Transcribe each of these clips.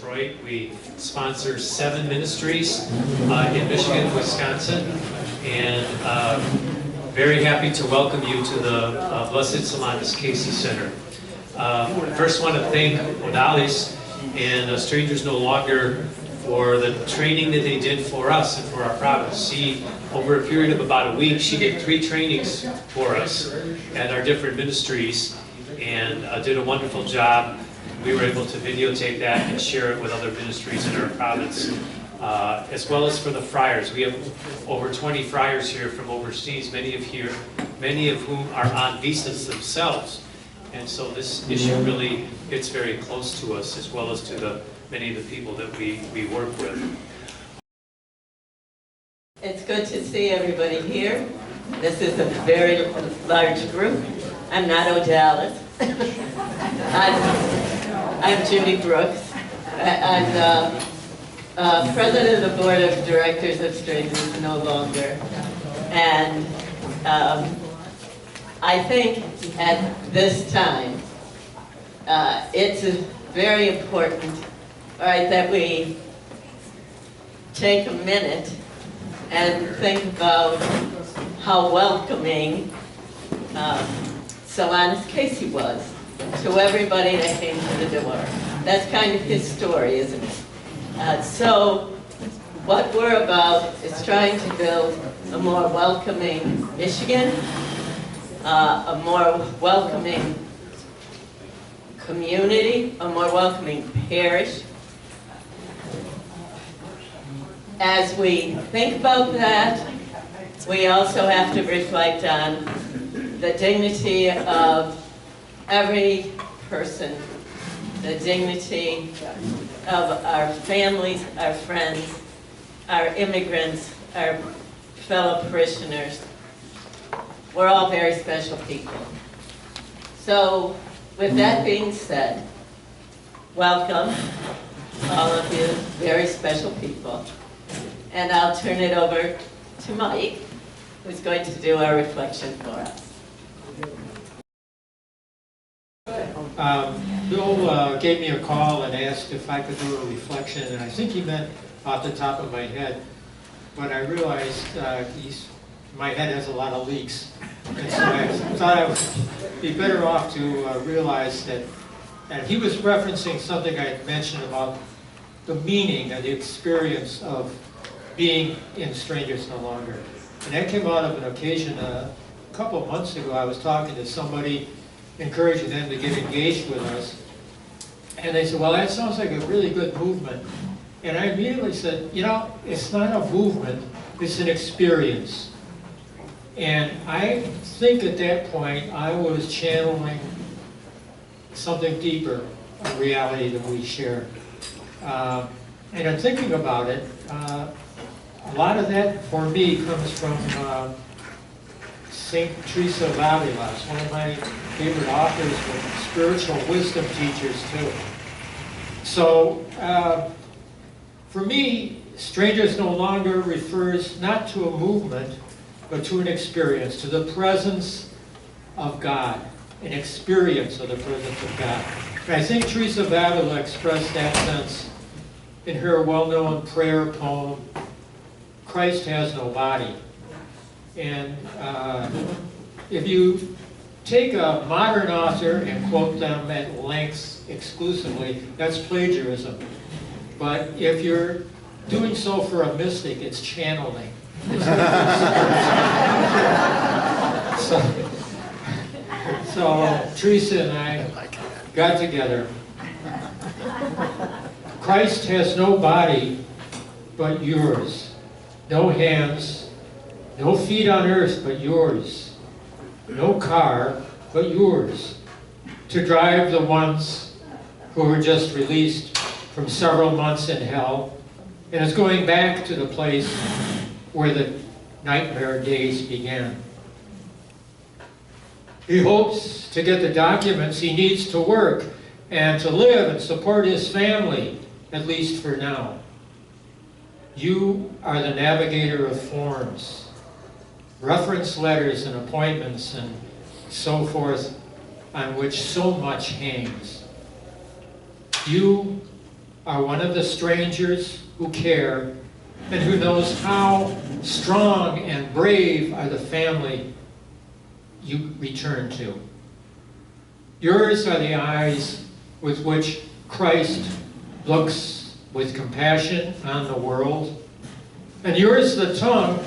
Detroit. We sponsor 7 ministries in Michigan, Wisconsin, and very happy to welcome you to the Blessed Salamis Casey Center. First want to thank Odalis and Strangers No Longer for the training that they did for us and for our province. Over a period of about a week, she did 3 trainings for us at our different ministries and did a wonderful job. We were able to videotape that and share it with other ministries in our province, as well as for the friars. We have over 20 friars here from overseas, many of whom are on visas themselves. And so this issue really gets very close to us, as well as to many of the people that we work with. It's good to see everybody here. This is a very large group. I'm not Odalis. I'm Judy Brooks. I'm president of the board of directors of Strangers No Longer. And I think at this time, it's very important, right, that we take a minute and think about how welcoming Salamis Casey was to everybody that came to the door. That's kind of his story, isn't it? So what we're about is trying to build a more welcoming Michigan, a more welcoming community, a more welcoming parish. As we think about that, we also have to reflect on the dignity of every person, the dignity of our families, our friends, our immigrants, our fellow parishioners. We're all very special people. So, with that being said, welcome, all of you, very special people. And I'll turn it over to Mike, who's going to do our reflection for us. Bill gave me a call and asked if I could do a reflection, and I think he meant off the top of my head, but I realized my head has a lot of leaks, and so I thought I would be better off to realize that, and he was referencing something I had mentioned about the meaning and the experience of being in Strangers No Longer. And that came out of an occasion a couple of months ago. I was talking to somebody, encouraging them to get engaged with us. And they said, well, that sounds like a really good movement. And I immediately said, you know, it's not a movement, it's an experience. And I think at that point, I was channeling something deeper, a reality that we share. And in thinking about it, a lot of that, for me, comes from St. Teresa of Avila. It's one of my favorite authors, but spiritual wisdom teachers, too. So, for me, Strangers No Longer refers not to a movement, but to an experience, to the presence of God, an experience of the presence of God. And I think Teresa of Avila expressed that sense in her well-known prayer poem, Christ Has No Body. And if you take a modern author and quote them at length exclusively, that's plagiarism. But if you're doing so for a mystic, it's channeling. So Teresa and I got together. Christ has no body but yours. No hands, no feet on earth but yours. No car but yours. To drive the ones who were just released from several months in hell and is going back to the place where the nightmare days began. He hopes to get the documents he needs to work and to live and support his family, at least for now. You are the navigator of forms, reference letters and appointments and so forth, on which so much hangs. You are one of the strangers who care and who knows how strong and brave are the family you return to. Yours are the eyes with which Christ looks with compassion on the world, and yours the tongue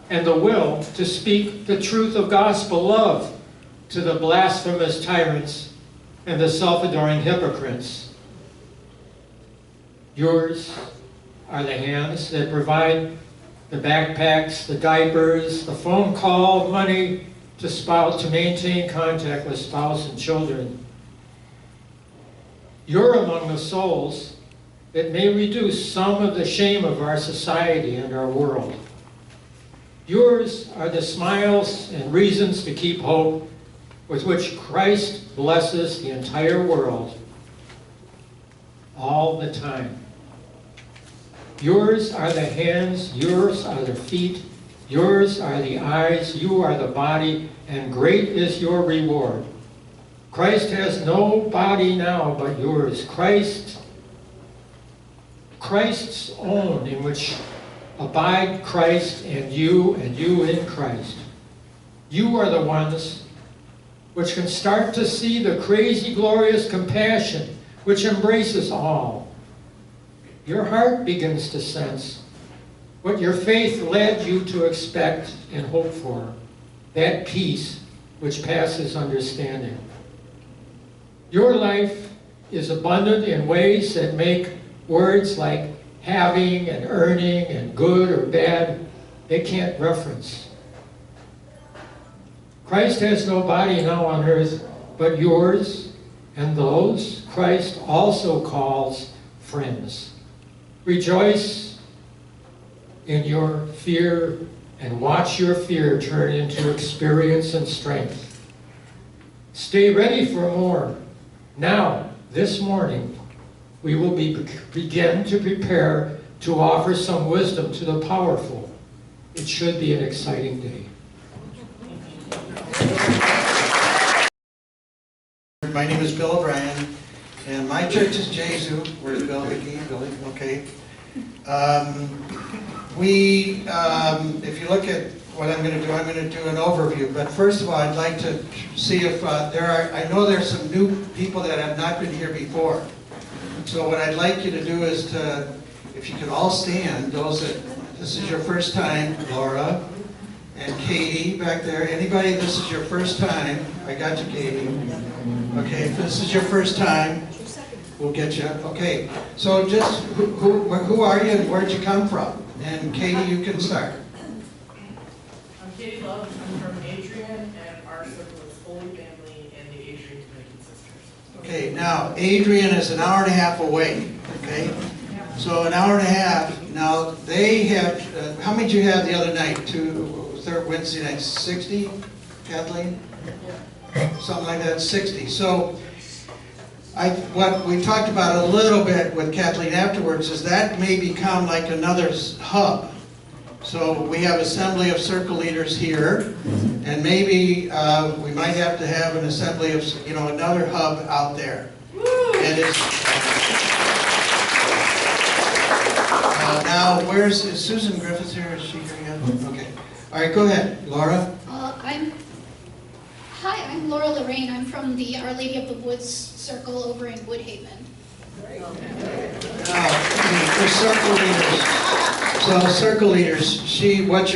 and the will to speak the truth of gospel love to the blasphemous tyrants and the self-adoring hypocrites. Yours are the hands that provide the backpacks, the diapers, the phone call, money to maintain contact with spouse and children. You're among the souls that may reduce some of the shame of our society and our world. Yours are the smiles and reasons to keep hope with which Christ blesses the entire world all the time. Yours are the hands, yours are the feet, yours are the eyes, you are the body, and great is your reward. Christ has no body now but yours. Christ's own, in which abide Christ and you in Christ. You are the ones which can start to see the crazy, glorious compassion which embraces all. Your heart begins to sense what your faith led you to expect and hope for, that peace which passes understanding. Your life is abundant in ways that make words like having and earning and good or bad, they can't reference. Christ has no body now on earth but yours and those Christ also calls friends. Rejoice in your fear and watch your fear turn into experience and strength. Stay ready for more. Now, this morning, we will begin to prepare to offer some wisdom to the powerful. It should be an exciting day. My name is Bill O'Brien, and my church is Jesu. Where's Bill? Vicky? Billy? Okay. If you look at what I'm going to do an overview. But first of all, I'd like to see if I know there's some new people that have not been here before. So what I'd like you to do is if you could all stand, this is your first time, Laura and Katie back there. Anybody, this is your first time. I got you, Katie. Okay, if this is your first time, we'll get you. Okay, so just who are you and where'd you come from? And Katie, you can start. I'm Katie Love. I'm from Adrian, and our circle is Holy Family and the Adrian Dominican Sisters. Okay, now Adrian is an hour and a half away. Okay, so an hour and a half. Now they have. How many did you have the other night? Third Wednesday night, 60, Kathleen? Something like that, 60. So what we talked about a little bit with Kathleen afterwards is that may become like another hub. So we have assembly of circle leaders here, and maybe we might have to have an assembly of, another hub out there. And it's now is Susan Griffiths here? Is she here yet? Okay. All right, go ahead, Laura. I'm Laura Lorraine. I'm from the Our Lady of the Woods Circle over in Woodhaven. Now, for circle leaders. So circle leaders, what's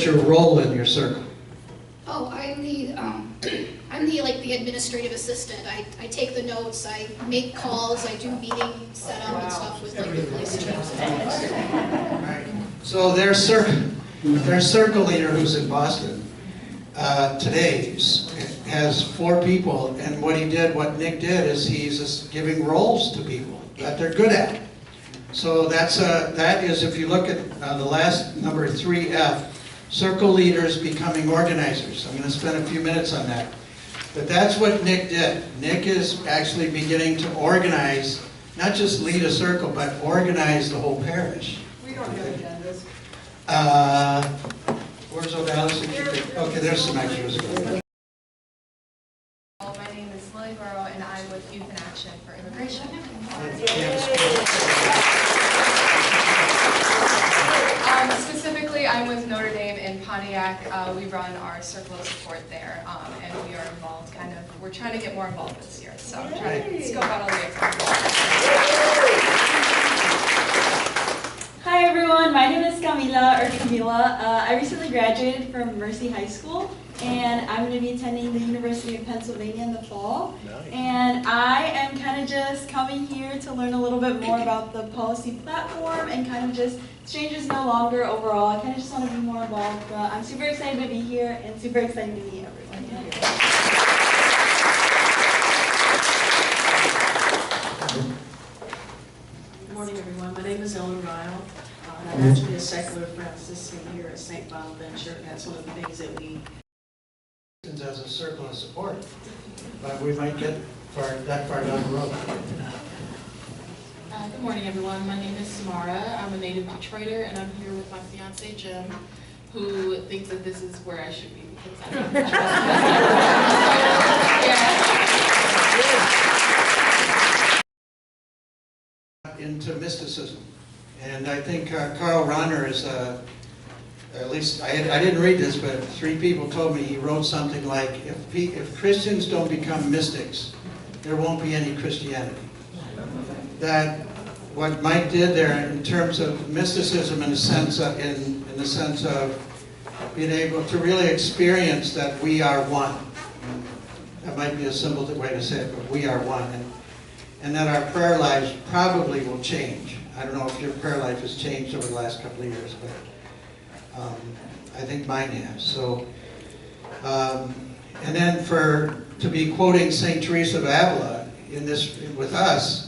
your role in your circle? Oh, I'm the administrative assistant. I take the notes, I make calls, I do meeting setup and stuff with the police chiefs and things. Right. So their circle leader who's in Boston today has 4 people, and what Nick did is he's just giving roles to people that they're good at. So that is, if you look at the last number 3F, circle leaders becoming organizers. I'm going to spend a few minutes on that. But that's what Nick did. Nick is actually beginning to organize, not just lead a circle, but organize the whole parish. We don't have agendas. Where's Odalis? Okay, there's some extras. My name is Lily Burrow, and I'm with Youth in Action for Immigration. You have a Pontiac. We run our circle of support there, and we are involved we're trying to get more involved this year, so I'm trying to scope out all the activities. Hi everyone, my name is Camila. I recently graduated from Mercy High School, and I'm going to be attending the University of Pennsylvania in the fall. Nice. And I am kind of just coming here to learn a little bit more about the policy platform and kind of just strangers no longer overall. I kind of just want to be more involved, but I'm super excited to be here and super excited to meet everyone here. Good morning, everyone. My name is Ellen Ryle. I'm actually a secular Franciscan here at St. Bonaventure, and that's one of the things that we As a circle of support, but we might get that far down the road. Good morning, everyone. My name is Samara. I'm a native Detroiter, and I'm here with my fiance, Jim, who thinks that this is where I should be because I'm from Detroit. Into mysticism, and I think Karl Rahner is at least I didn't read this, but 3 people told me he wrote something like, if Christians don't become mystics, there won't be any Christianity. That what Mike did there in terms of mysticism in the sense of being able to really experience that we are one. That might be a simple way to say it, but we are one. And that our prayer lives probably will change. I don't know if your prayer life has changed over the last couple of years, but I think mine has. So, and then to be quoting St. Teresa of Avila in this with us,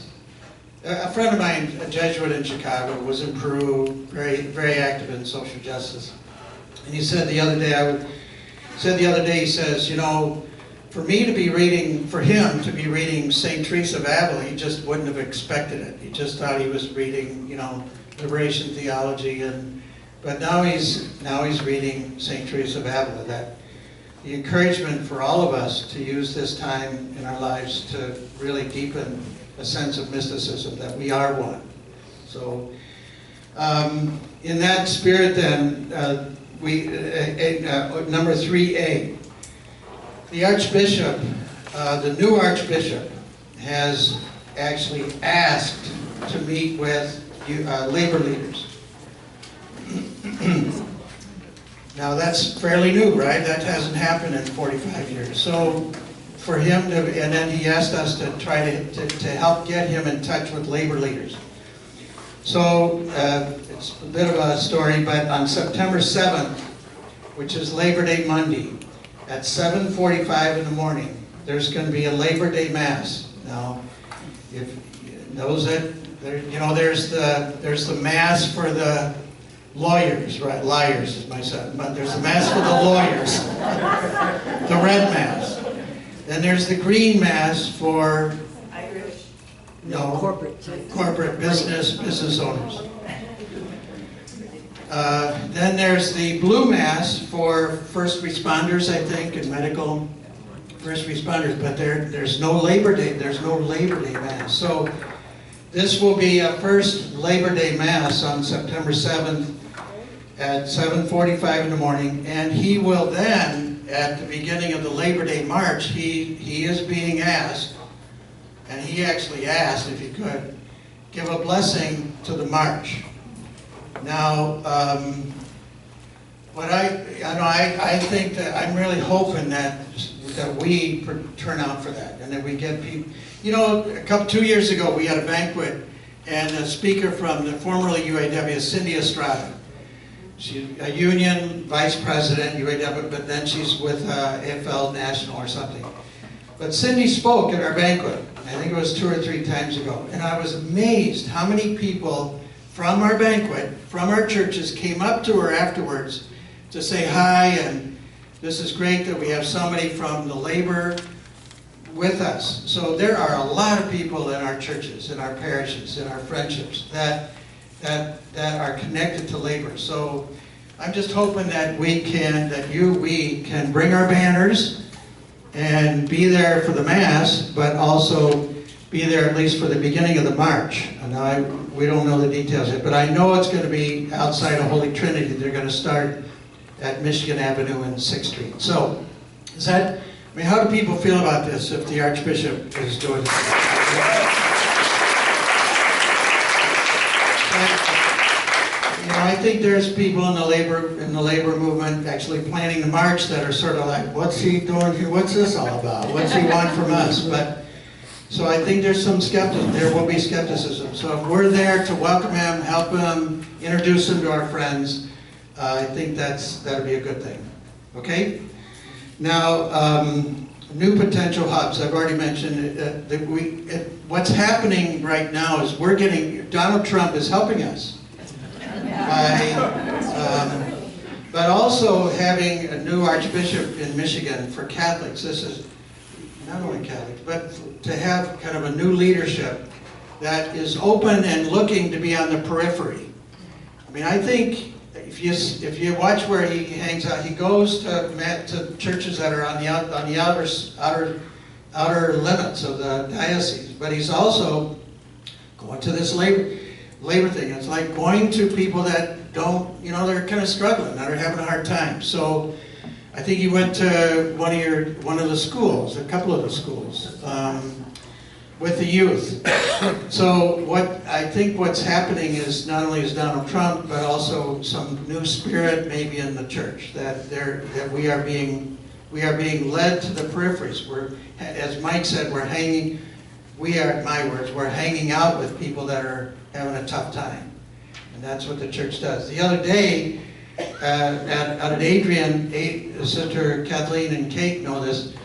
a friend of mine, a Jesuit in Chicago, was in Peru, very active in social justice, and he said the other day, he says, you know, for him to be reading St. Teresa of Avila, he just wouldn't have expected it. He just thought he was reading, you know, liberation theology, but now he's reading St. Teresa of Avila. That the encouragement for all of us to use this time in our lives to really deepen a sense of mysticism, that we are one. So, in that spirit, then number 3A. The Archbishop, the new Archbishop, has actually asked to meet with labor leaders. Now that's fairly new, right? That hasn't happened in 45 years. So for him to, and then he asked us to try to help get him in touch with labor leaders. So it's a bit of a story, but on September 7th, which is Labor Day Monday, at 7:45 in the morning, there's going to be a Labor Day Mass. Now, if those that, you know, there's the Mass for the lawyers, right? Liars is my son, but there's the Mass for the lawyers, the red Mass. Then there's the green Mass for Irish. corporate business owners. Then there's the blue Mass for first responders, I think, and medical first responders. But there's no Labor Day. There's no Labor Day Mass. So this will be a first Labor Day Mass on September 7th at 7:45 in the morning, and he will then, at the beginning of the Labor Day March, he is being asked, and he actually asked if he could give a blessing to the march. Now, I think that I'm really hoping that we turn out for that, and that we get people. You know, 2 years ago we had a banquet, and a speaker from the formerly UAW, Cindy Estrada. She's a union vice president, UAW, but then she's with AFL National or something. But Cindy spoke at our banquet. I think it was 2 or 3 times ago, and I was amazed how many people from our banquet, from our churches, came up to her afterwards to say hi, and this is great that we have somebody from the labor with us. So there are a lot of people in our churches, in our parishes, in our friendships that are connected to labor. So I'm just hoping that we can bring our banners and be there for the Mass, but also be there at least for the beginning of the march. And we don't know the details yet, but I know it's going to be outside of Holy Trinity. They're going to start at Michigan Avenue and 6th Street. So, is that, I mean, how do people feel about this if the Archbishop is doing this? You know, I think there's people in the labor movement actually planning the march that are sort of like, what's he doing here? What's this all about? What's he want from us? But so I think there's some skepticism. There will be skepticism. So if we're there to welcome him, help him, introduce him to our friends, I think that'll be a good thing. Okay. Now, new potential hubs. I've already mentioned that what's happening right now is Donald Trump is helping us. But also having a new Archbishop in Michigan for Catholics. This is not only Catholics, but to have kind of a new leadership that is open and looking to be on the periphery. I mean, I think if you watch where he hangs out, he goes to churches that are on the outer limits of the diocese, but he's also going to this labor thing. It's like going to people that don't, you know, they're kind of struggling, that are having a hard time. So I think he went to one of the schools, a couple of the schools, with the youth. So I think what's happening is not only is Donald Trump, but also some new spirit maybe in the church, that we are being led to the peripheries. As Mike said, we're hanging out with people that are having a tough time. And that's what the church does. The other day, out at Adrian, Sister Kathleen and Kate know this,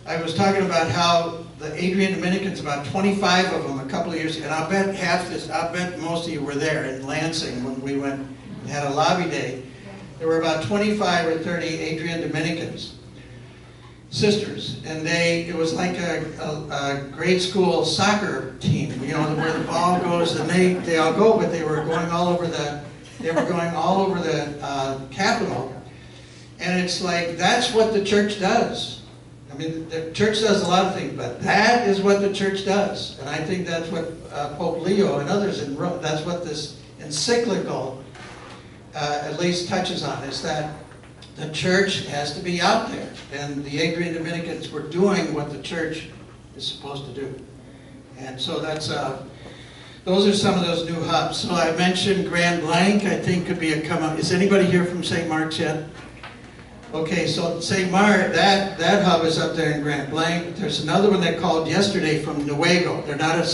I was talking about how the Adrian Dominicans, about 25 of them a couple of years ago, and I'll bet most of you were there in Lansing when we went and had a lobby day. There were about 25 or 30 Adrian Dominicans, sisters, and it was like a grade school soccer team, you know, where the ball goes, and they all go, but they were going all over the Capitol, and it's like, that's what the church does. I mean, the church does a lot of things, but that is what the church does. And I think that's what Pope Leo and others in Rome, that's what this encyclical at least touches on, is that the church has to be out there. And the Adrian Dominicans were doing what the church is supposed to do. And so those are some of those new hubs. So I mentioned Grand Blanc, I think could be a come up. Is anybody here from St. Mark's yet? Okay, so St. Mark, that hub is up there in Grand Blanc. There's another one they called yesterday from Newaygo. They're not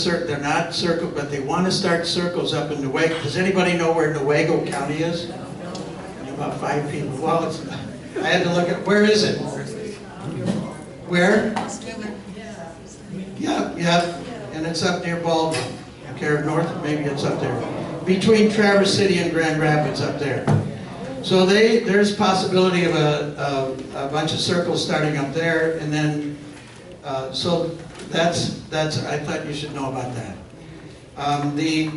circle, but they want to start circles up in Newaygo. Does anybody know where Newaygo County is? About 5 people. Well, I had to look at, where is it? Where? Yeah, and it's up near Baldwin. Okay, north, maybe it's up there. Between Traverse City and Grand Rapids up there. So there's possibility of a bunch of circles starting up there, and then so that's I thought you should know about that. The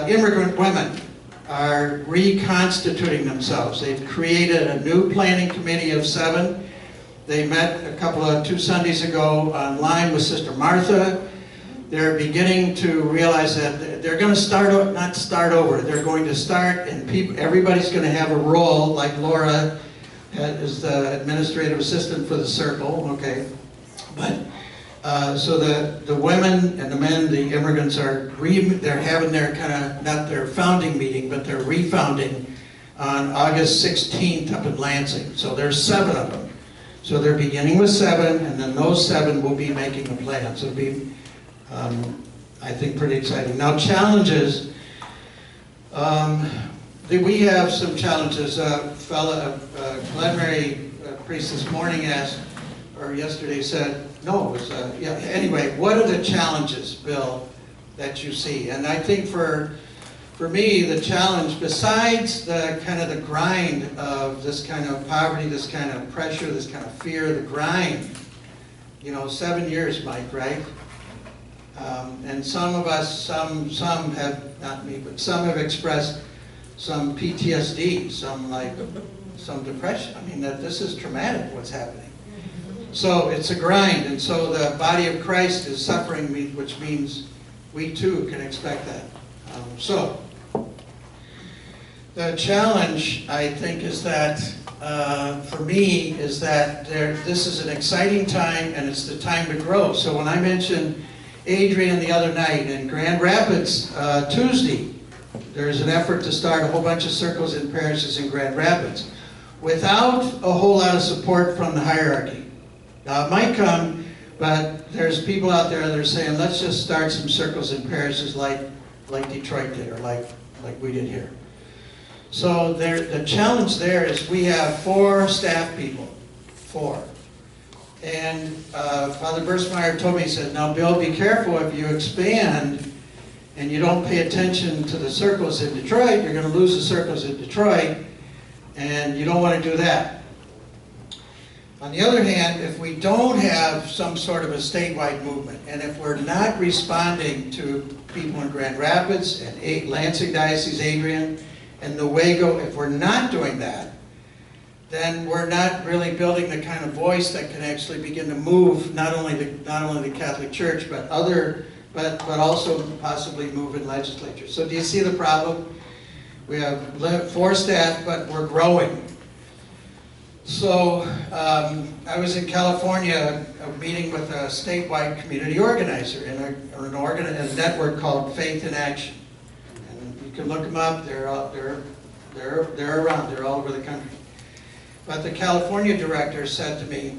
immigrant women are reconstituting themselves. They've created a new planning committee of 7. They met 2 Sundays ago online with Sister Martha. They're beginning to realize that they're going to not start over. They're going to start, and everybody's going to have a role, like Laura is the administrative assistant for the circle, okay? But, so the women and the men, the immigrants they're having their not their founding meeting, but their refounding on August 16th up in Lansing. So there's 7 of them. So they're beginning with 7, and then those 7 will be making a plan. So it'll be, I think, pretty exciting. Now, challenges. We have some challenges. Glen Mary priest this morning asked, or yesterday said, no, it was, yeah, anyway, what are the challenges, Bill, that you see? And I think for me, the challenge, besides the kind of the grind of this kind of poverty, this kind of pressure, this kind of fear, the grind, you know, 7 years, Mike, right? And some of us, some have, not me, but some have expressed some PTSD, some depression. I mean, that this is traumatic, what's happening. So it's a grind, and so the body of Christ is suffering, which means we too can expect that. The challenge, I think, is that, for me, is that this is an exciting time and it's the time to grow. So when I mentioned Adrian the other night in Grand Rapids, Tuesday, there's an effort to start a whole bunch of circles in parishes in Grand Rapids without a whole lot of support from the hierarchy. Now, it might come, but there's people out there that are saying, let's just start some circles in parishes like Detroit did, or like we did here. So the challenge there is we have 4 staff people, 4. And Father Bursmeyer told me, he said, now Bill, be careful if you expand and you don't pay attention to the circles in Detroit, you're going to lose the circles in Detroit, and you don't want to do that. On the other hand, if we don't have some sort of a statewide movement, and if we're not responding to people in Grand Rapids and Lansing Diocese, Adrian, and Newaygo, if we're not doing that, then we're not really building the kind of voice that can actually begin to move not only the Catholic Church, but also possibly move in legislature. So do you see the problem? We have 4 staff, but we're growing. So I was in California, meeting with a statewide community organizer in a network called Faith in Action. And you can look them up. They're around. They're all over the country. But the California director said to me,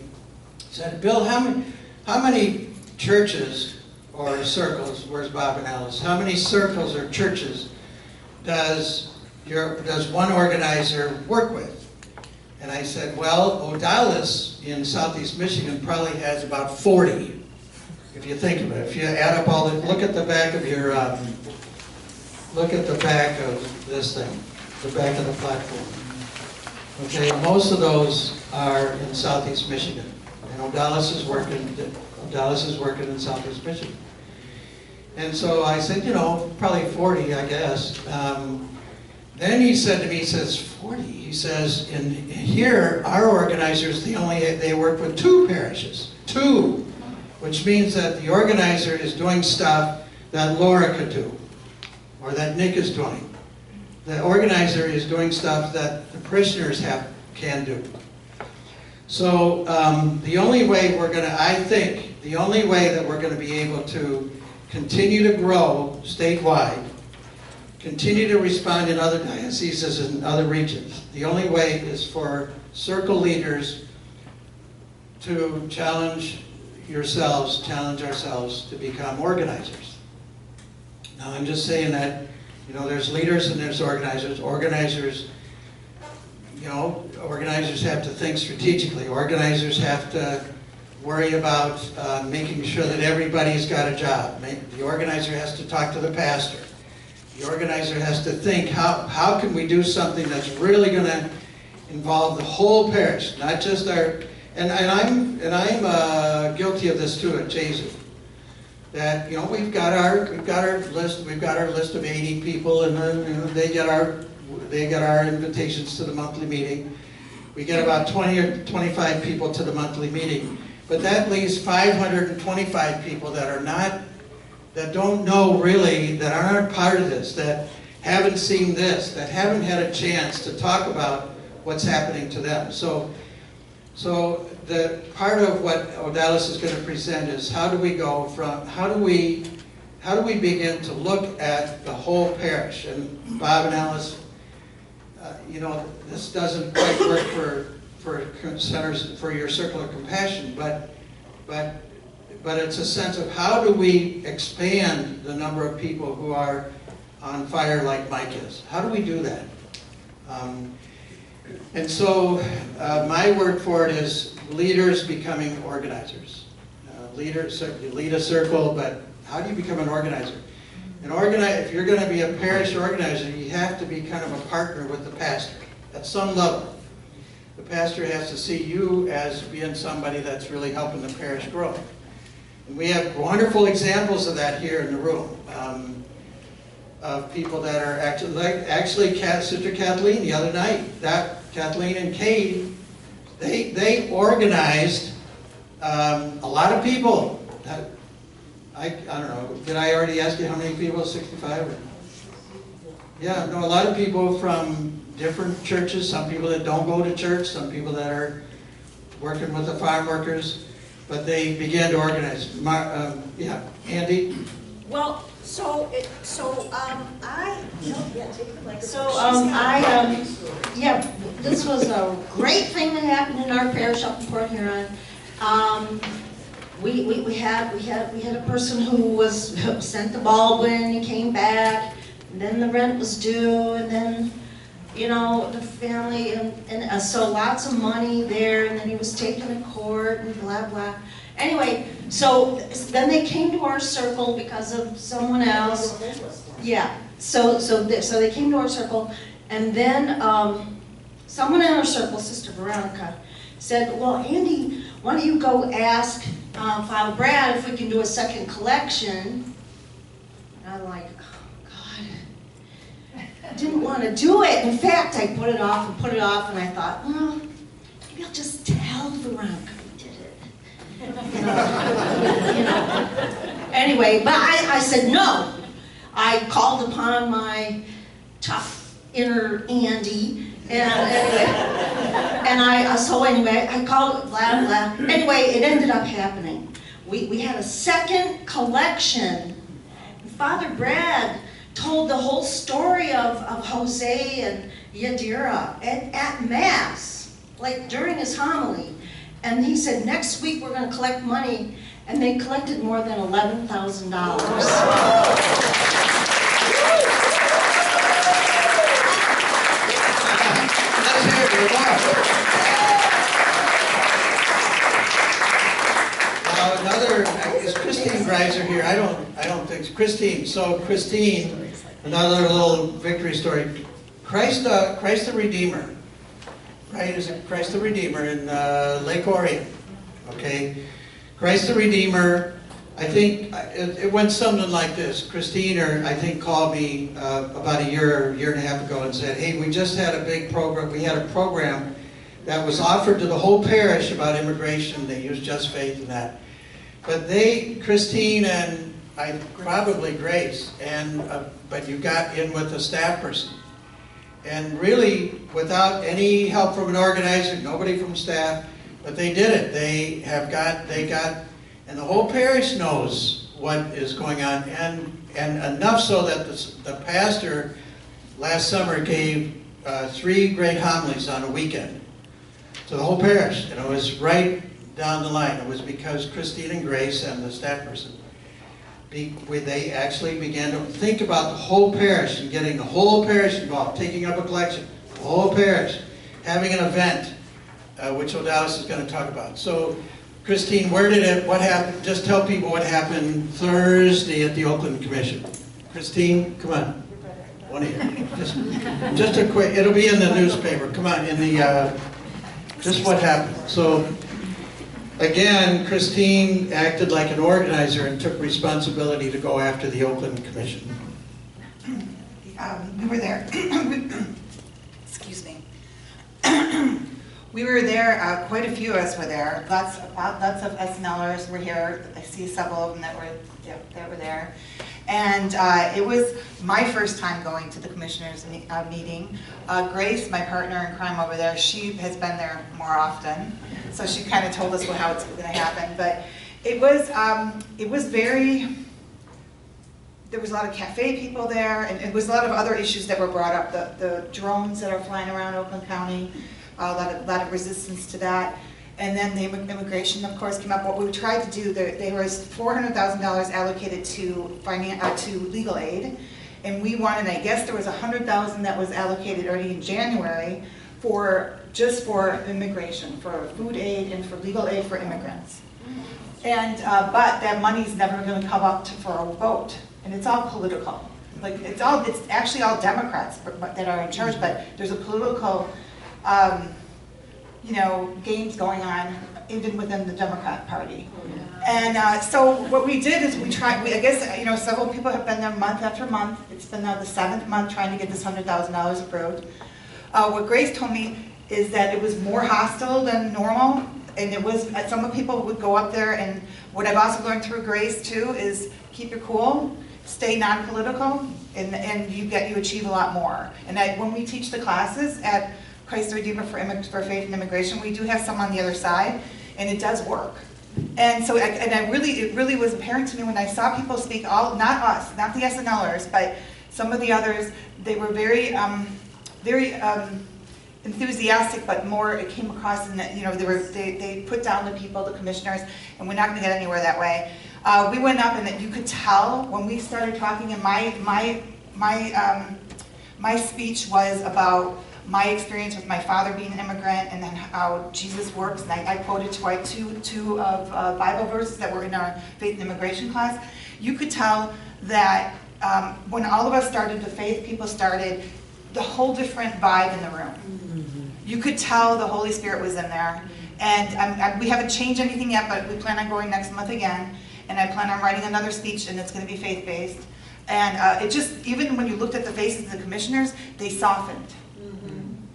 Bill, how many churches or circles, where's Bob and Alice, how many circles or churches does one organizer work with? And I said, well, Odalis in Southeast Michigan probably has about 40, if you think of it. If you add up all the, look at the back of your, look at the back of this thing, the back of the platform. Okay, most of those are in Southeast Michigan. And Odalis is working in Southeast Michigan. And so I said, probably 40, I guess. Then he said to me, he says, 40? He says, in here, our organizers, they work with 2 parishes. 2! Which means that the organizer is doing stuff that Laura could do, or that Nick is doing. The organizer is doing stuff that the parishioners can do. So the only way the only way that we're going to be able to continue to grow statewide, continue to respond in other dioceses and other regions, the only way is for circle leaders to challenge ourselves to become organizers. Now I'm just saying that, there's leaders and there's organizers. Organizers have to think strategically. Organizers have to worry about making sure that everybody's got a job. The organizer has to talk to the pastor. The organizer has to think, how can we do something that's really going to involve the whole parish, not just our, and I'm guilty of this too at Jesu. That we've got our list of 80 people, and then they get our invitations to the monthly meeting. We get about 20 or 25 people to the monthly meeting, but that leaves 525 people that don't know really, that aren't part of this, that haven't seen this, that haven't had a chance to talk about what's happening to them. So the part of what Odalis is going to present is how do we begin to look at the whole parish? And Bob and Alice, this doesn't quite work for centers, for your circle of compassion, but it's a sense of how do we expand the number of people who are on fire like Mike is? How do we do that? And so my word for it is leaders becoming organizers. Leaders, you lead a circle, but how do you become an organizer? If you're going to be a parish organizer, you have to be kind of a partner with the pastor at some level. The pastor has to see you as being somebody that's really helping the parish grow. And we have wonderful examples of that here in the room. Of people that are actually Sister Kathleen the other night. Kathleen and Kate, they organized a lot of people. I don't know. Did I already ask you how many people? 65? Yeah, no, a lot of people from different churches, some people that don't go to church, some people that are working with the farm workers, but they began to organize. Yeah, Andy? Well, yeah, this was a great thing that happened in our parish up in Port Huron. We had a person who was sent to Baldwin, he came back, and then the rent was due, and then, you know, the family, and so lots of money there, and then he was taken to court, and blah, blah. Anyway, so then they came to our circle because of someone else. Yeah, so they came to our circle, and then someone in our circle, Sister Veronica, said, well, Andy, why don't you go ask Father Brad if we can do a second collection? And I'm like, oh, God, I didn't want to do it. In fact, I put it off, and I thought, well, maybe I'll just tell Veronica we did it. You know. Anyway, but I said no. I called upon my tough inner Andy, and I called blah blah. Anyway, it ended up happening. We had a second collection. Father Brad told the whole story of Jose and Yadira at Mass, like during his homily. And he said, next week we're going to collect money, and they collected more than $11,000. Is Christine Greiser here? I don't think Christine. So Christine, another little victory story. Christ the Redeemer, right? Is it Christ the Redeemer in Lake Orion? Okay, Christ the Redeemer. I think it went something like this. Christine, I think, called me about a year and a half ago and said, "Hey, we just had a big program. We had a program that was offered to the whole parish about immigration. They used Just Faith and that." But Christine and probably Grace, but you got in with a staff person. And really, without any help from an organizer, nobody from staff, but they did it. They got, and the whole parish knows what is going on, and enough so that the pastor last summer gave 3 great homilies on a weekend to the whole parish, and it was right down the line. It was because Christine and Grace and the staff person, they actually began to think about the whole parish and getting the whole parish involved, taking up a collection, the whole parish, having an event, which Odalis is going to talk about. So, Christine, what happened? Just tell people what happened Thursday at the Oakland Commission. Christine, come on. One of you. Just a quick, it'll be in the newspaper. Come on, just what happened. So, again, Christine acted like an organizer and took responsibility to go after the Oakland Commission. We were there. Excuse me. We were there, quite a few of us were there. Lots of SNLers were here. I see several of them that were there. And it was my first time going to the commissioners meeting. Grace, my partner in crime over there, she has been there more often. So she kind of told us how it's going to happen. But it was very, there was a lot of cafe people there, and it was a lot of other issues that were brought up. The drones that are flying around Oakland County, a lot of resistance to that. And then the immigration, of course, came up. What we tried to do, there was $400,000 allocated to legal aid, and we wanted, I guess there was $100,000 that was allocated already in January just for immigration, for food aid and for legal aid for immigrants. And but that money's never going to come up for a vote, and it's all political. Like it's actually all Democrats that are in charge, but there's a political. Games going on even within the Democrat Party. And so what we did is I guess, several people have been there month after month. It's been now the 7th month trying to get this $100,000 approved. What Grace told me is that it was more hostile than normal, and it was, some people would go up there, and what I've also learned through Grace too is keep your cool, stay non-political. and you achieve a lot more. And when we teach the classes at Christ the Redeemer for Faith and Immigration, we do have some on the other side, and it does work. And so, it really was apparent to me when I saw people speak, not us, not the SNLers, but some of the others. They were very enthusiastic, but more it came across in that, they put down the people, the commissioners, and we're not going to get anywhere that way. We went up, and you could tell when we started talking, and my speech was about my experience with my father being an immigrant, and then how Jesus works. And I quoted two Bible verses that were in our faith and immigration class. You could tell that when all of us started the faith, people started the whole different vibe in the room. You could tell the Holy Spirit was in there. And we haven't changed anything yet, but we plan on going next month again. And I plan on writing another speech, and it's going to be faith-based. And it just, even when you looked at the faces of the commissioners, they softened.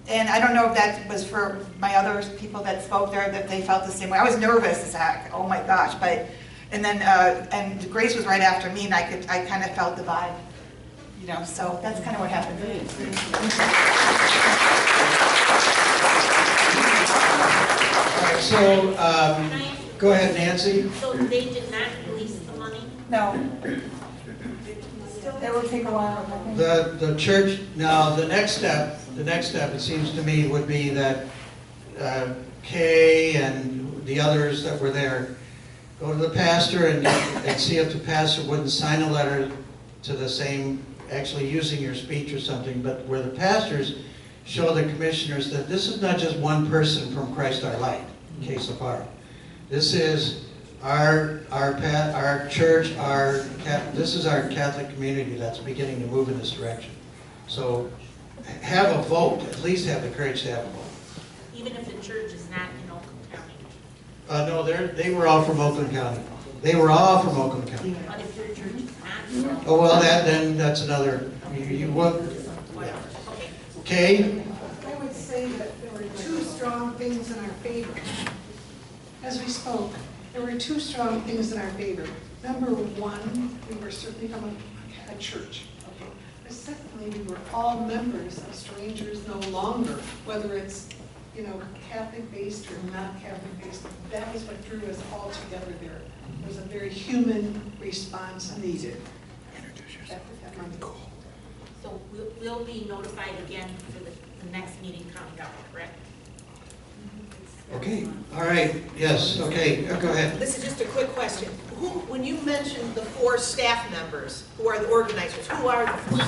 And I don't know if that was for my other people that spoke there, that they felt the same way. I was nervous as heck, oh my gosh. And then and Grace was right after me, and I kind of felt the vibe. So that's kind of what happened. All right, so go ahead, Nancy. So they did not release the money? No. That will take a while. The church, now the next step, it seems to me, would be that Kay and the others that were there go to the pastor and see if the pastor wouldn't sign a letter to the same, actually using your speech or something, but where the pastors show the commissioners that this is not just one person from Christ Our Light, Kay Sapara. This is our church, this is our Catholic community that's beginning to move in this direction. So have a vote, at least have the courage to have a vote. Even if the church is not in Oakland County? No, they were all from Oakland County. They were all from Oakland County. But if your church is not? Oh, well, then that's another, you would, yeah. Okay? I would say that there were two strong things in our favor. As we spoke, there were two strong things in our favor. Number one, we were certainly from a church. Okay. But secondly, we were all members of Strangers No Longer, whether it's Catholic-based or not Catholic-based. That was what drew us all together there. It was a very human response needed. So we'll be notified again for the next meeting coming up, correct? Okay, all right, yes, okay, go ahead. This is just a quick question. When you mentioned the 4 staff members who are the organizers, who are the 4?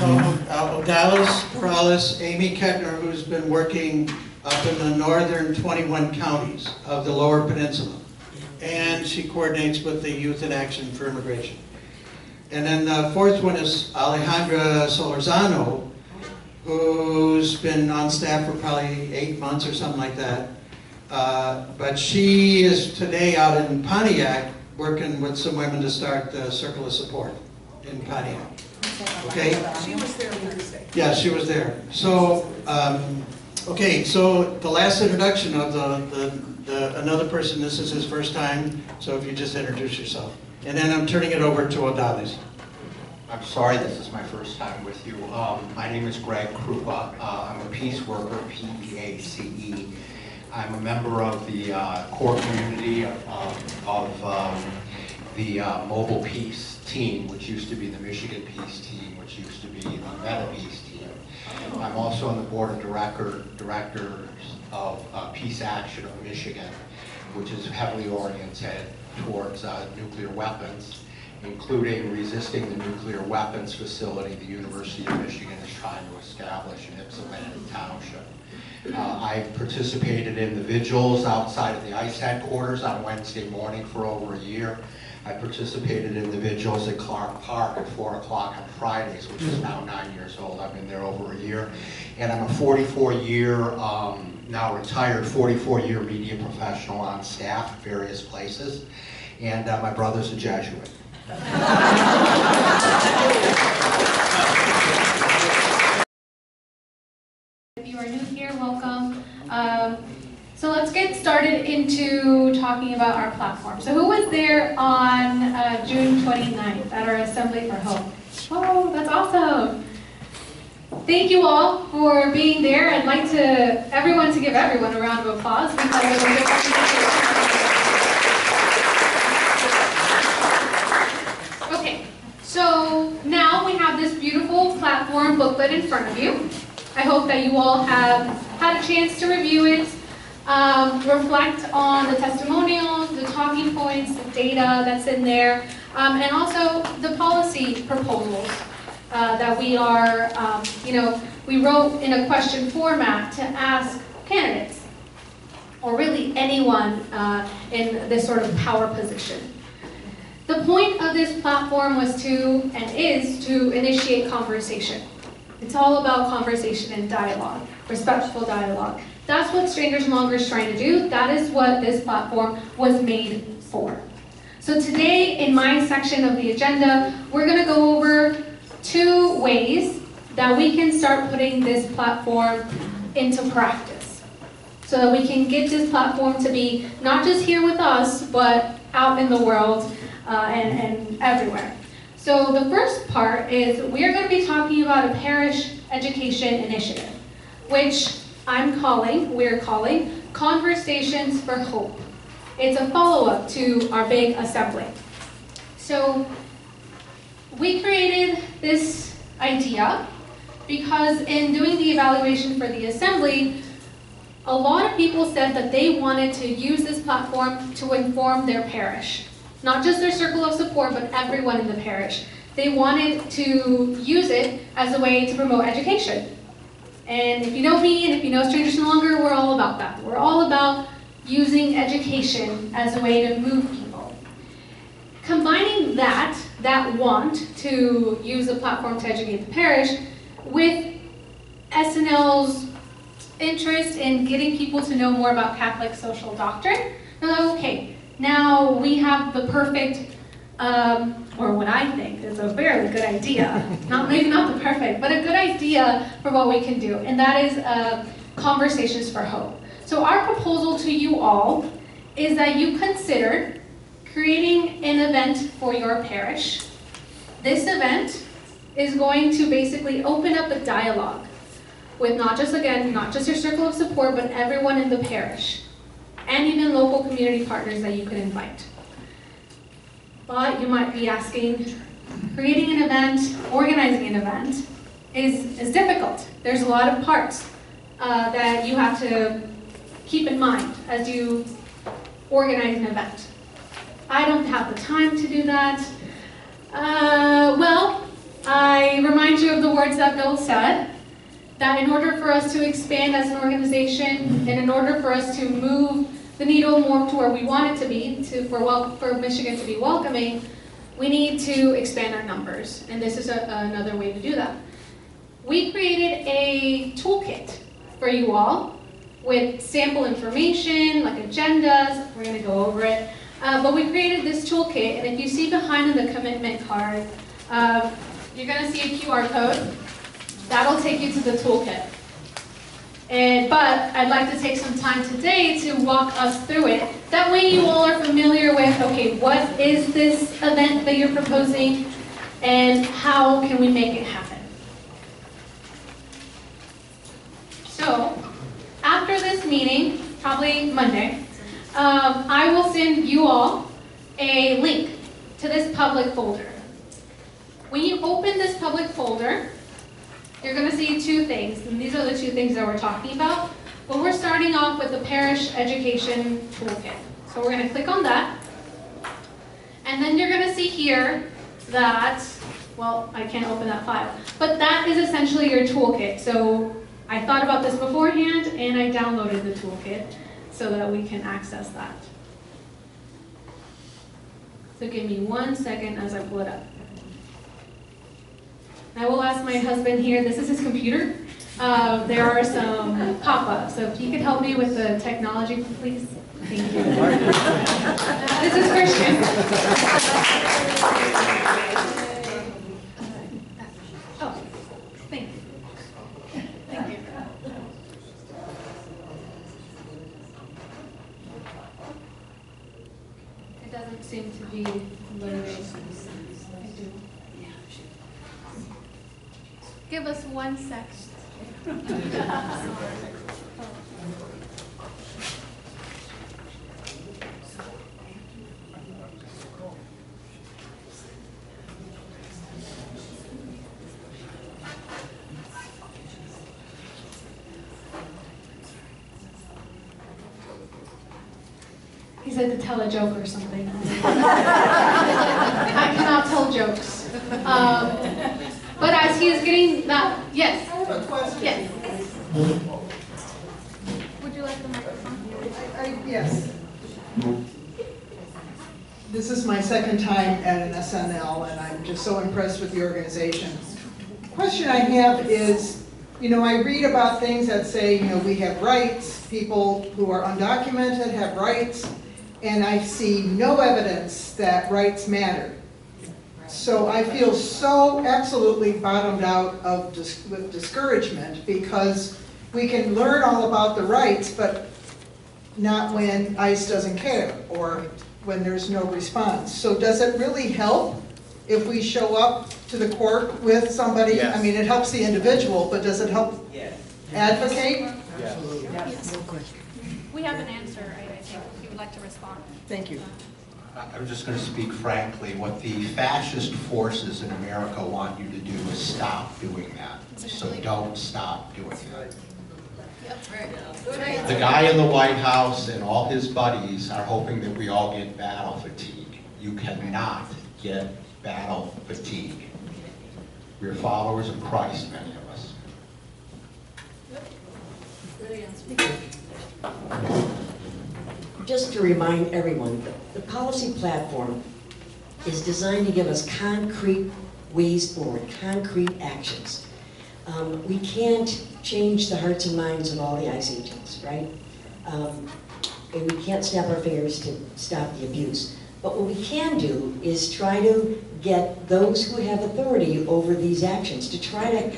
Odalis Perales, Amy Kettner, who's been working up in the northern 21 counties of the Lower Peninsula. And she coordinates with the Youth in Action for Immigration. And then the fourth one is Alejandra Solorzano, who's been on staff for probably 8 months or something like that. But she is today out in Pontiac working with some women to start the Circle of Support in Pontiac. Okay? She was there Thursday. Yeah, she was there. So, okay, so the last introduction of another person, this is his first time, so if you just introduce yourself. And then I'm turning it over to Odalis. I'm sorry this is my first time with you. My name is Greg Krupa. I'm a peace worker, P-E-A-C-E. I'm a member of the core community of the Mobile Peace Team, which used to be the Michigan Peace Team, which used to be the Meta Peace Team. I'm also on the board of directors of Peace Action of Michigan, which is heavily oriented towards nuclear weapons, including resisting the nuclear weapons facility the University of Michigan is trying to establish in Ypsilanti Township. I've participated in the vigils outside of the ICE headquarters on Wednesday morning for over a year. I participated in the vigils at Clark Park at 4 o'clock on Fridays, which is now 9 years old. I've been there over a year. And I'm a 44-year, now retired 44-year media professional on staff at various places. And my brother's a Jesuit. If you are new here, welcome. So let's get started into talking about our platform. So who was there on June 29th at our Assembly for Hope? Oh, that's awesome. Thank you all for being there. I'd like everyone to give everyone a round of applause because it was a good presentation. Okay, so now we have this beautiful platform booklet in front of you. I hope that you all have had a chance to review it, reflect on the testimonials, the talking points, the data that's in there, and also the policy proposals that we are, we wrote in a question format to ask candidates, or really anyone in this sort of power position. The point of this platform was to, and is, to initiate conversation. It's all about conversation and dialogue, respectful dialogue. That's what Strangers No Longer is trying to do. That is what this platform was made for. So today, in my section of the agenda, we're going to go over 2 ways that we can start putting this platform into practice, so that we can get this platform to be not just here with us, but out in the world and everywhere. So the first part is we're going to be talking about a parish education initiative, which we're calling Conversations for Hope. It's a follow-up to our big assembly. So we created this idea because in doing the evaluation for the assembly, a lot of people said that they wanted to use this platform to inform their parish. Not just their circle of support, but everyone in the parish. They wanted to use it as a way to promote education. And if you know me, and if you know Strangers No Longer, we're all about that. We're all about using education as a way to move people. Combining that want to use the platform to educate the parish with SNL's interest in getting people to know more about Catholic social doctrine, they're like, okay, now we have the perfect, or what I think is a very good idea, maybe not the perfect, but a good idea for what we can do, and that is Conversations for Hope. So our proposal to you all is that you consider creating an event for your parish. This event is going to basically open up a dialogue with not just your circle of support, but everyone in the parish, and even local community partners that you could invite. But you might be asking, creating an event, organizing an event is difficult. There's a lot of parts that you have to keep in mind as you organize an event. I don't have the time to do that. Well, I remind you of the words that Bill said, that in order for us to expand as an organization, and in order for us to move the needle more to where we want it to be, for Michigan to be welcoming, we need to expand our numbers. And this is another way to do that. We created a toolkit for you all with sample information, like agendas. We're going to go over it. But we created this toolkit, and if you see behind the commitment card, you're going to see a QR code. That'll take you to the toolkit. But I'd like to take some time today to walk us through it. That way you all are familiar with, okay, what is this event that you're proposing, and how can we make it happen? So, after this meeting, probably Monday, I will send you all a link to this public folder. When you open this public folder, you're going to see 2 things, and these are the 2 things that we're talking about. But we're starting off with the Parish Education Toolkit. So we're going to click on that. And then you're going to see here that, well, I can't open that file, but that is essentially your toolkit. So I thought about this beforehand, and I downloaded the toolkit so that we can access that. So give me 1 second as I pull it up. I will ask my husband here, this is his computer. There are some pop-ups, so if you could help me with the technology, please. Thank you. This is Christian. Oh, thank you. Thank you. It doesn't seem to be loading. I do. Give us 1 sec. He said to tell a joke or something. I cannot tell jokes. But as he is getting that, yes. I have a question. Yes. Would you like the microphone? Yes. This is my second time at an SNL, and I'm just so impressed with the organization. Question I have is, you know, I read about things that say, you know, we have rights, people who are undocumented have rights, and I see no evidence that rights matter. So I feel so absolutely bottomed out of with discouragement, because we can learn all about the rights, but not when ICE doesn't care or when there's no response. So does it really help if we show up to the court with somebody? Yes. I mean, it helps the individual, but does it help advocate? Yes. Yes. We have an answer, I think, if you would like to respond. Thank you. I'm just going to speak frankly. What the fascist forces in America want you to do is stop doing that. So don't stop doing that. The guy in the White House and all his buddies are hoping that we all get battle fatigue. You cannot get battle fatigue. We're followers of Christ, many of us. Just to remind everyone, the policy platform is designed to give us concrete ways forward, concrete actions. We can't change the hearts and minds of all the ICE agents, right? And we can't snap our fingers to stop the abuse. But what we can do is try to get those who have authority over these actions, to try to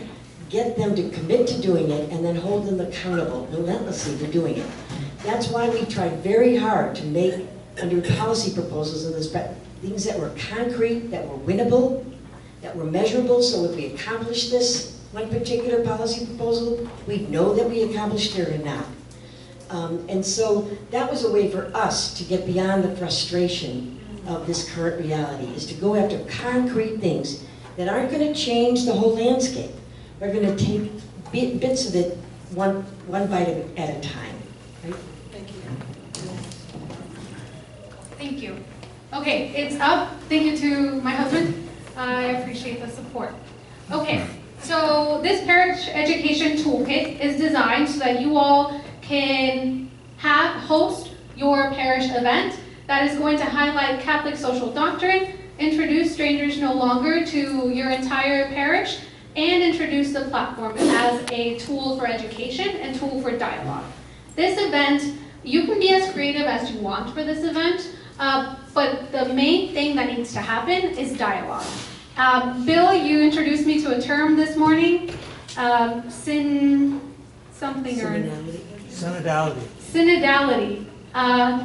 get them to commit to doing it and then hold them accountable relentlessly for doing it. That's why we tried very hard to make, under policy proposals in this, things that were concrete, that were winnable, that were measurable, so if we accomplish this one particular policy proposal, we know that we accomplished it or not. And so that was a way for us to get beyond the frustration of this current reality, is to go after concrete things that aren't going to change the whole landscape. We're going to take bits of it one bite at a time. Right? Thank you. Okay, it's up. Thank you to my husband. I appreciate the support. Okay, so this parish education toolkit is designed so that you all can host your parish event that is going to highlight Catholic social doctrine, introduce strangers no longer to your entire parish, and introduce the platform as a tool for education and tool for dialogue. This event, you can be as creative as you want for this event, but the main thing that needs to happen is dialogue. Bill, you introduced me to a term this morning, Synodality. Synodality.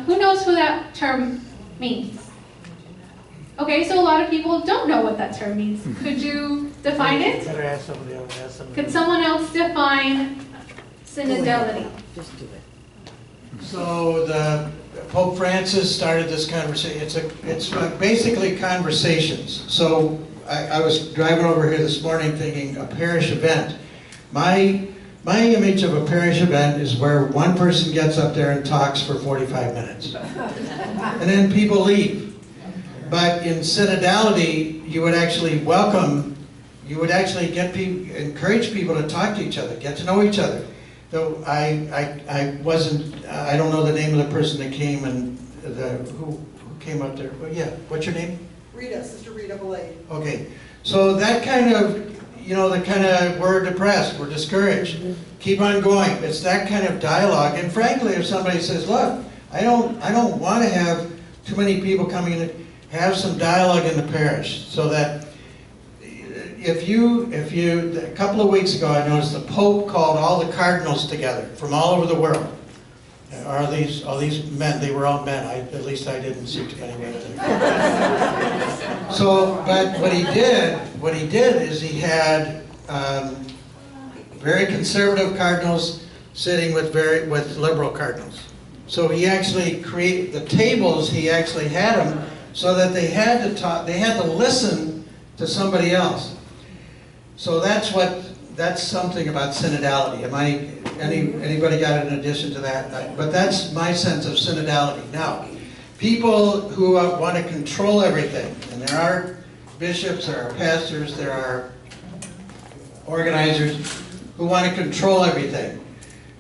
Who knows who that term means? Okay, so a lot of people don't know what that term means. Could you define it? Better ask somebody else. Could someone else define synodality? Just do it. So the Pope Francis started this conversation. It's basically conversations. So I was driving over here this morning thinking a parish event. My image of a parish event is where one person gets up there and talks for 45 minutes. And then people leave. But in synodality, you would actually encourage people to talk to each other, get to know each other. Though I don't know the name of the person that came and who came up there. But yeah, what's your name? Rita, Sister Rita Blade. Okay, so that kind of, we're depressed, we're discouraged. Keep on going. It's that kind of dialogue. And frankly, if somebody says, look, I don't want to have too many people coming in, have some dialogue in the parish, so that a couple of weeks ago I noticed the Pope called all the cardinals together from all over the world. All these men, they were all men. At least I didn't see too many women. So, but what he did is he had very conservative cardinals sitting with liberal cardinals. So he actually created the tables. He actually had them so that they had to talk. They had to listen to somebody else. So that's something about synodality. Anybody got an addition to that? But that's my sense of synodality. Now, people who want to control everything, and there are bishops, there are pastors, there are organizers who want to control everything.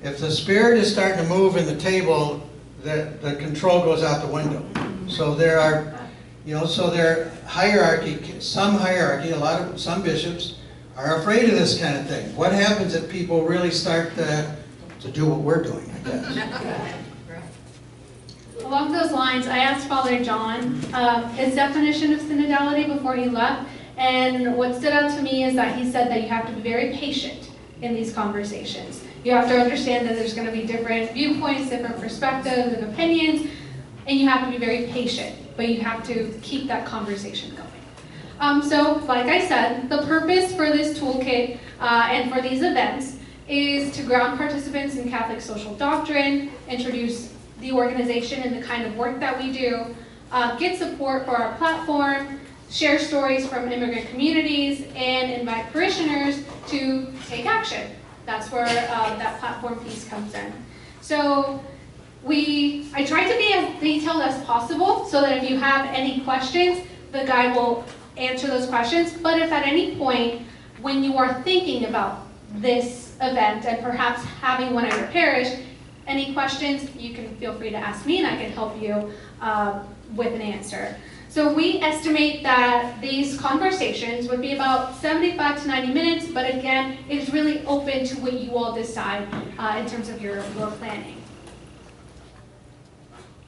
If the Spirit is starting to move in the table, the control goes out the window. So there are, hierarchy, some bishops are afraid of this kind of thing. What happens if people really start to do what we're doing, I guess? Along those lines, I asked Father John his definition of synodality before he left, and what stood out to me is that he said that you have to be very patient in these conversations. You have to understand that there's going to be different viewpoints, different perspectives and opinions, and you have to be very patient, but you have to keep that conversation going. So, like I said, the purpose for this toolkit and for these events is to ground participants in Catholic social doctrine, introduce the organization and the kind of work that we do, get support for our platform, share stories from immigrant communities, and invite parishioners to take action. That's where that platform piece comes in. So I try to be as detailed as possible so that if you have any questions, the guide will answer those questions. But if at any point when you are thinking about this event and perhaps having one at your parish, any questions, you can feel free to ask me and I can help you with an answer. So we estimate that these conversations would be about 75 to 90 minutes, but again, it is really open to what you all decide in terms of your planning.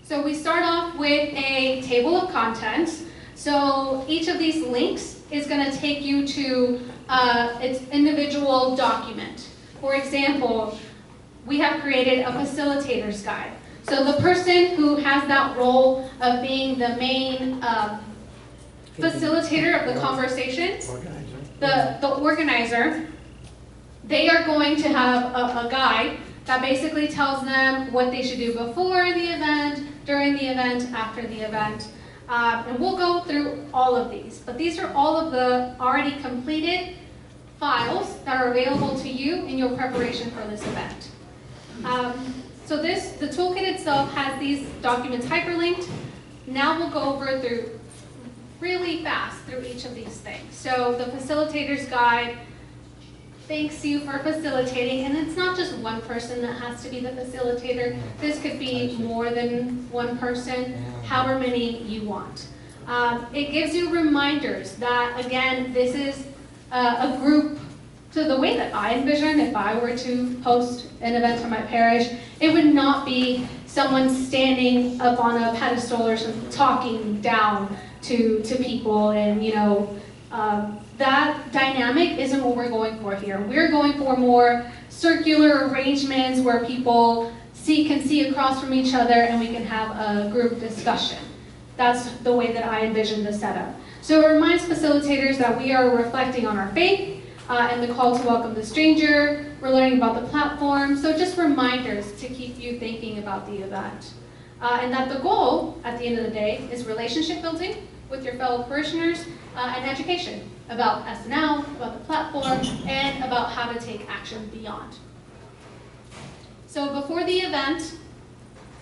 So we start off with a table of contents. So each of these links is going to take you to its individual document. For example, we have created a facilitator's guide. So the person who has that role of being the main facilitator of the conversations, the organizer, they are going to have a guide that basically tells them what they should do before the event, during the event, after the event. And we'll go through all of these. But these are all of the already completed files that are available to you in your preparation for this event. So the toolkit itself has these documents hyperlinked. Now we'll go over through really fast through each of these things. So the facilitator's guide thanks you for facilitating, and it's not just one person that has to be the facilitator. This could be more than one person, however many you want. It gives you reminders that, again, this is a group. So the way that I envision, if I were to host an event for my parish, it would not be someone standing up on a pedestal or something, talking down to people, and that dynamic isn't what we're going for here. We're going for more circular arrangements where people can see across from each other and we can have a group discussion. That's the way that I envision the setup. So it reminds facilitators that we are reflecting on our faith, and the call to welcome the stranger. We're learning about the platform. So just reminders to keep you thinking about the event. And that the goal, at the end of the day, is relationship building with your fellow parishioners and education about SNL, about the platform, and about how to take action beyond. So before the event,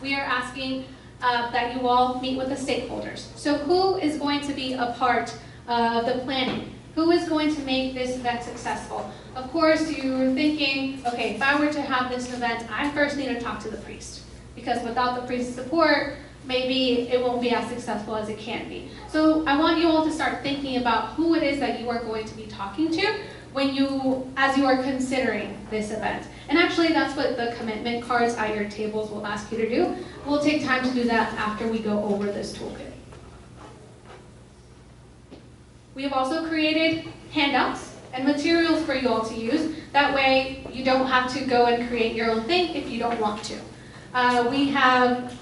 we are asking that you all meet with the stakeholders. So who is going to be a part of the planning? Who is going to make this event successful? Of course, you're thinking, okay, if I were to have this event, I first need to talk to the priest. Because without the priest's support, maybe it won't be as successful as it can be. So I want you all to start thinking about who it is that you are going to be talking to as you are considering this event. And actually, that's what the commitment cards at your tables will ask you to do. We'll take time to do that after we go over this toolkit. We have also created handouts and materials for you all to use. That way, you don't have to go and create your own thing if you don't want to. We have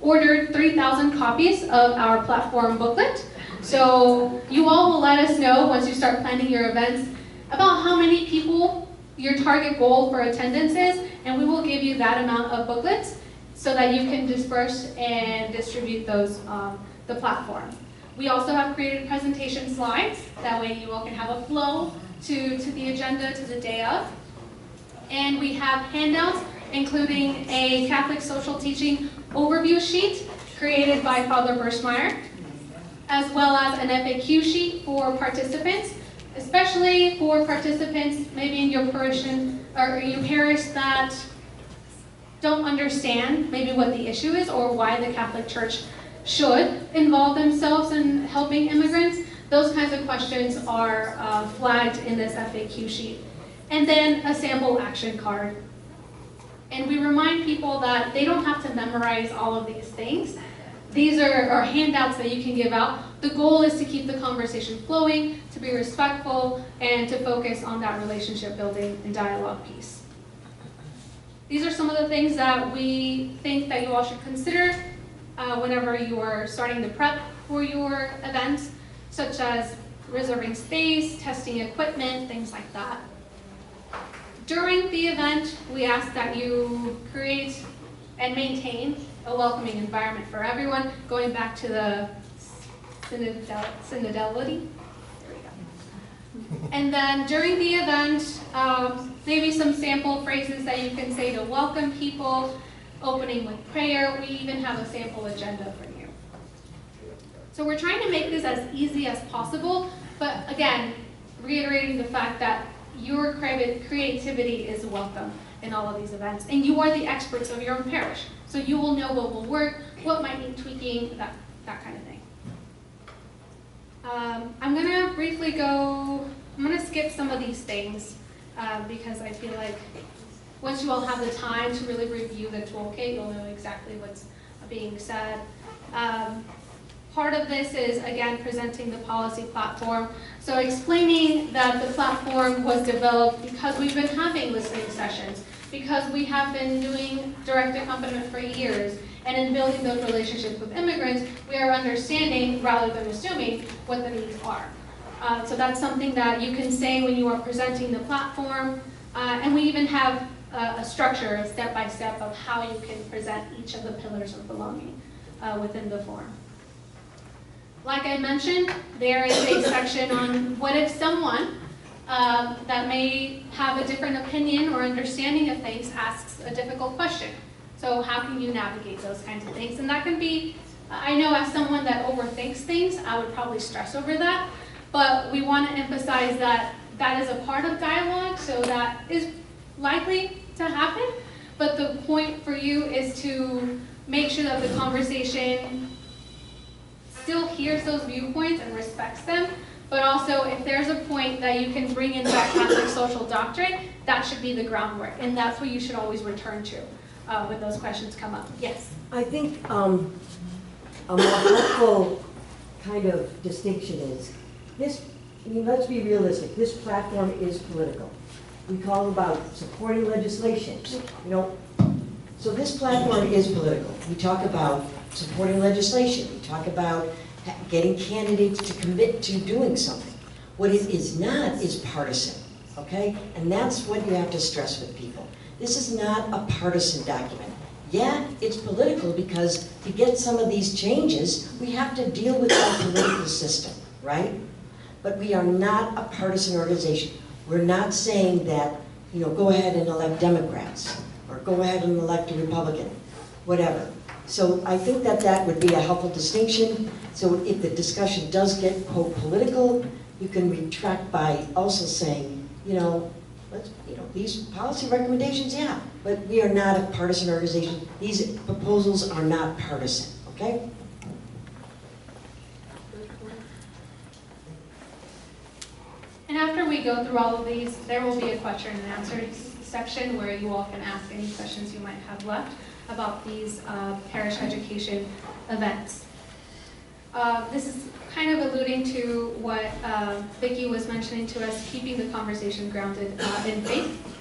ordered 3,000 copies of our platform booklet. So you all will let us know once you start planning your events about how many people your target goal for attendance is, and we will give you that amount of booklets so that you can disperse and distribute those, the platform. We also have created presentation slides, that way you all can have a flow to the agenda to the day of. And we have handouts, including a Catholic social teaching overview sheet created by Father Birschmeyer, as well as an FAQ sheet for participants, especially for participants maybe in your parish that don't understand maybe what the issue is or why the Catholic Church should involve themselves in helping immigrants. Those kinds of questions are flagged in this FAQ sheet. And then a sample action card. And we remind people that they don't have to memorize all of these things. These are handouts that you can give out. The goal is to keep the conversation flowing, to be respectful, and to focus on that relationship building and dialogue piece. These are some of the things that we think that you all should consider whenever you are starting the prep for your events, such as reserving space, testing equipment, things like that. During the event, we ask that you create and maintain a welcoming environment for everyone, going back to the synodality. There we go. And then during the event, maybe some sample phrases that you can say to welcome people, opening with prayer. We even have a sample agenda for you. So we're trying to make this as easy as possible, but again, reiterating the fact that your creativity is welcome in all of these events, and you are the experts of your own parish. So you will know what will work, what might need tweaking, that kind of thing. I'm gonna briefly I'm gonna skip some of these things because I feel like once you all have the time to really review the toolkit, you'll know exactly what's being said. Part of this is, again, presenting the policy platform. So explaining that the platform was developed because we've been having listening sessions, because we have been doing direct accompaniment for years, and in building those relationships with immigrants, we are understanding, rather than assuming, what the needs are. So that's something that you can say when you are presenting the platform, and we even have a structure, a step-by-step of how you can present each of the pillars of belonging within the form. Like I mentioned, there is a section on what if someone that may have a different opinion or understanding of things asks a difficult question. So how can you navigate those kinds of things? And that can be, I know as someone that overthinks things, I would probably stress over that, but we want to emphasize that that is a part of dialogue, so that is likely to happen, but the point for you is to make sure that the conversation still hears those viewpoints and respects them, but also if there's a point that you can bring into that Catholic social doctrine, that should be the groundwork, and that's what you should always return to when those questions come up. Yes? I think a more helpful kind of distinction is this. I mean, let's be realistic. This platform is political. We call about supporting legislation. You know, so this platform is political. We talk about supporting legislation. We talk about getting candidates to commit to doing something. What it is not is partisan, okay? And that's what you have to stress with people. This is not a partisan document. Yeah, it's political because to get some of these changes, we have to deal with our political system, right? But we are not a partisan organization. We're not saying that, you know, go ahead and elect Democrats, or go ahead and elect a Republican, whatever. So I think that that would be a helpful distinction. So if the discussion does get, quote, political, you can retract by also saying, you know, these policy recommendations, yeah, but we are not a partisan organization. These proposals are not partisan, okay? And after we go through all of these, there will be a question and answer section where you all can ask any questions you might have left about these parish education events. This is kind of alluding to what Vicki was mentioning to us, keeping the conversation grounded in faith.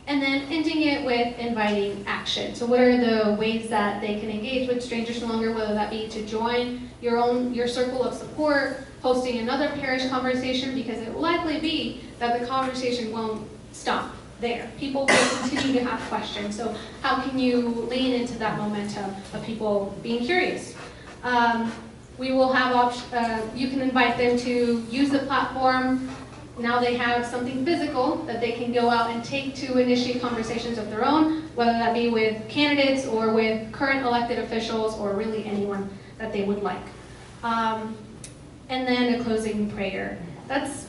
And then ending it with inviting action. So what are the ways that they can engage with Strangers No Longer, whether that be to join your circle of support, hosting another parish conversation, because it will likely be that the conversation won't stop there. People will continue to have questions. So how can you lean into that momentum of people being curious? We will have you can invite them to use the platform. Now they have something physical that they can go out and take to initiate conversations of their own, whether that be with candidates or with current elected officials or really anyone that they would like. And then a closing prayer. That's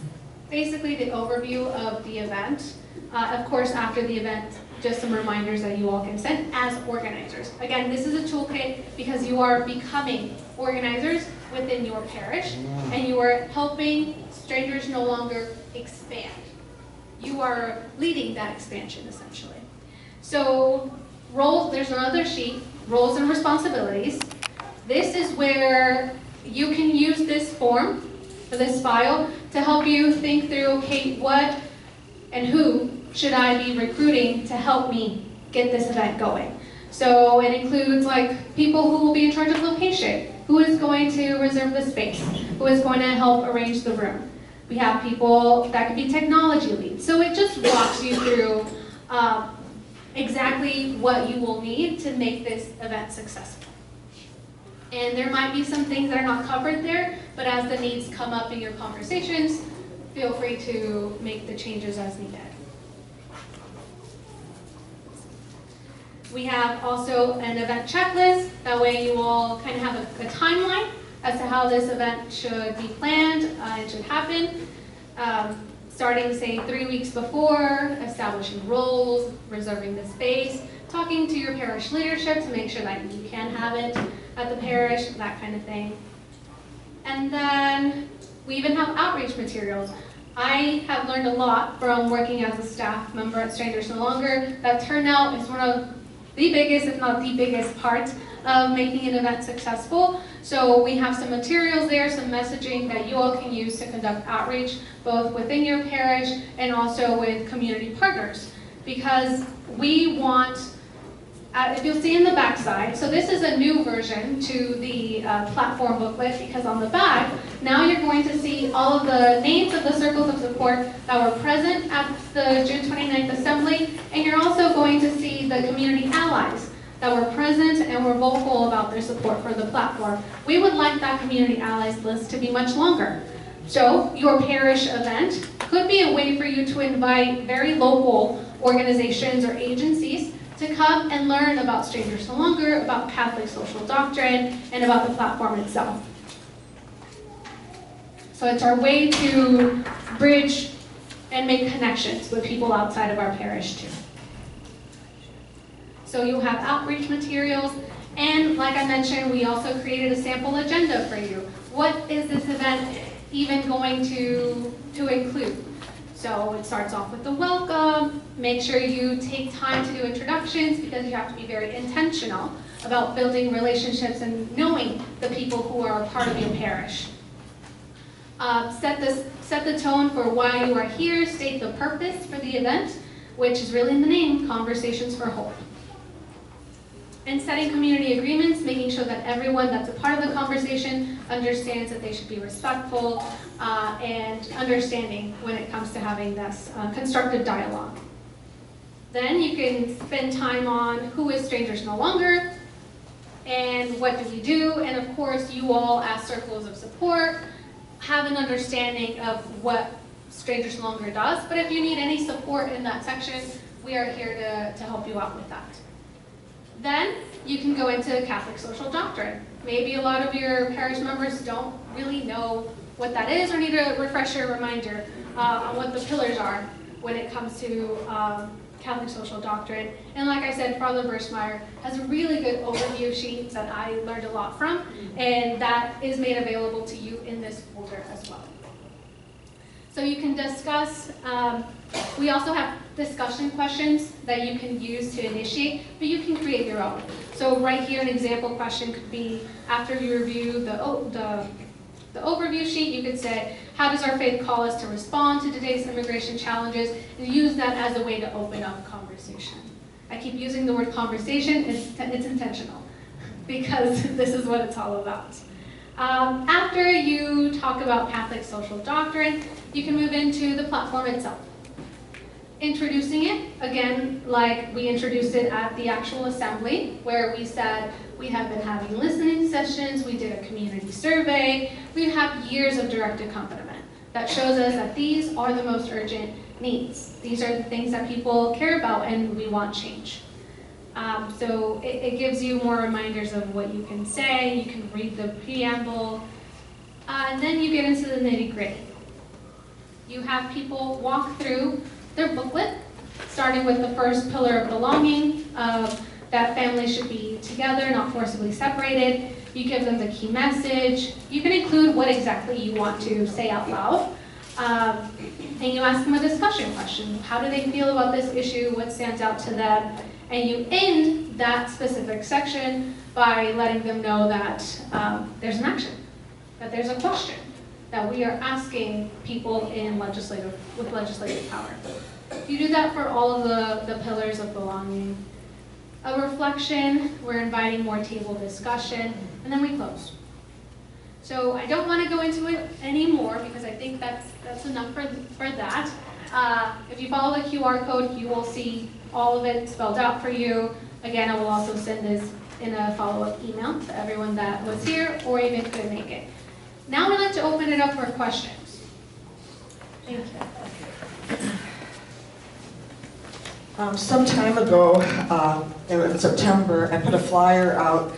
basically the overview of the event. Of course, after the event, just some reminders that you all can send as organizers. Again, this is a toolkit because you are becoming organizers within your parish, and you are helping Strangers No Longer expand. You are leading that expansion, essentially. So, roles, there's another sheet, roles and responsibilities. This is where you can use this form, this file, to help you think through, okay, what and who should I be recruiting to help me get this event going? So it includes like people who will be in charge of location, who is going to reserve the space, who is going to help arrange the room. We have people that could be technology leads. So it just walks you through exactly what you will need to make this event successful. And there might be some things that are not covered there, but as the needs come up in your conversations, feel free to make the changes as needed. We have also an event checklist. That way you all kind of have a timeline as to how this event should be planned and should happen. Starting, say, 3 weeks before, establishing roles, reserving the space, talking to your parish leadership to make sure that you can have it at the parish, that kind of thing. And then we even have outreach materials. I have learned a lot from working as a staff member at Strangers No Longer. That turnout is one of the biggest, if not the biggest part of making an event successful. So we have some materials there, some messaging that you all can use to conduct outreach, both within your parish and also with community partners. Because we want, if you'll see in the back side, so this is a new version to the platform booklet, because on the back, now you're going to see all of the names of the circles of support that were present at the June 29th assembly, and you're also going to see the community allies that were present and were vocal about their support for the platform. We would like that community allies list to be much longer. So your parish event could be a way for you to invite very local organizations or agencies to come and learn about Strangers No Longer, about Catholic social doctrine, and about the platform itself. So it's our way to bridge and make connections with people outside of our parish too. So you'll have outreach materials, and like I mentioned, we also created a sample agenda for you. What is this event even going to include? So it starts off with the welcome. Make sure you take time to do introductions, because you have to be very intentional about building relationships and knowing the people who are a part of your parish. Set the tone for why you are here. State the purpose for the event, which is really in the name, Conversations for Hope. And setting community agreements, making sure that everyone that's a part of the conversation understands that they should be respectful and understanding when it comes to having this constructive dialogue. Then you can spend time on who is Strangers No Longer and what do we do, and of course you all as circles of support have an understanding of what Strangers No Longer does, but if you need any support in that section, we are here to help you out with that. Then you can go into Catholic social doctrine. Maybe a lot of your parish members don't really know what that is, or need a refresher reminder on what the pillars are when it comes to Catholic social doctrine. And like I said, Father Birschmeyer has a really good overview sheet that I learned a lot from, and that is made available to you in this folder as well. So you can discuss, we also have discussion questions that you can use to initiate, but you can create your own. So right here, an example question could be, after you review the overview sheet, you could say, how does our faith call us to respond to today's immigration challenges? And use that as a way to open up conversation. I keep using the word conversation, it's intentional, because this is what it's all about. After you talk about Catholic social doctrine, you can move into the platform itself. Introducing it, again, like we introduced it at the actual assembly, where we said we have been having listening sessions, we did a community survey, we have years of direct accompaniment that shows us that these are the most urgent needs. These are the things that people care about and we want change. So it gives you more reminders of what you can say, you can read the preamble, and then you get into the nitty-gritty. You have people walk through their booklet, starting with the first pillar of belonging, that families should be together, not forcibly separated. You give them the key message. You can include what exactly you want to say out loud. And you ask them a discussion question. How do they feel about this issue? What stands out to them? And you end that specific section by letting them know that there's an action, that there's a question, that we are asking people with legislative power. You do that for all of the pillars of belonging. A reflection, we're inviting more table discussion, and then we close. So I don't want to go into it anymore because I think that's enough for that. If you follow the QR code, you will see all of it spelled out for you. Again, I will also send this in a follow-up email to everyone that was here or even couldn't make it. Now I'd like to open it up for questions. Thank you. Some time ago, in September, I put a flyer out,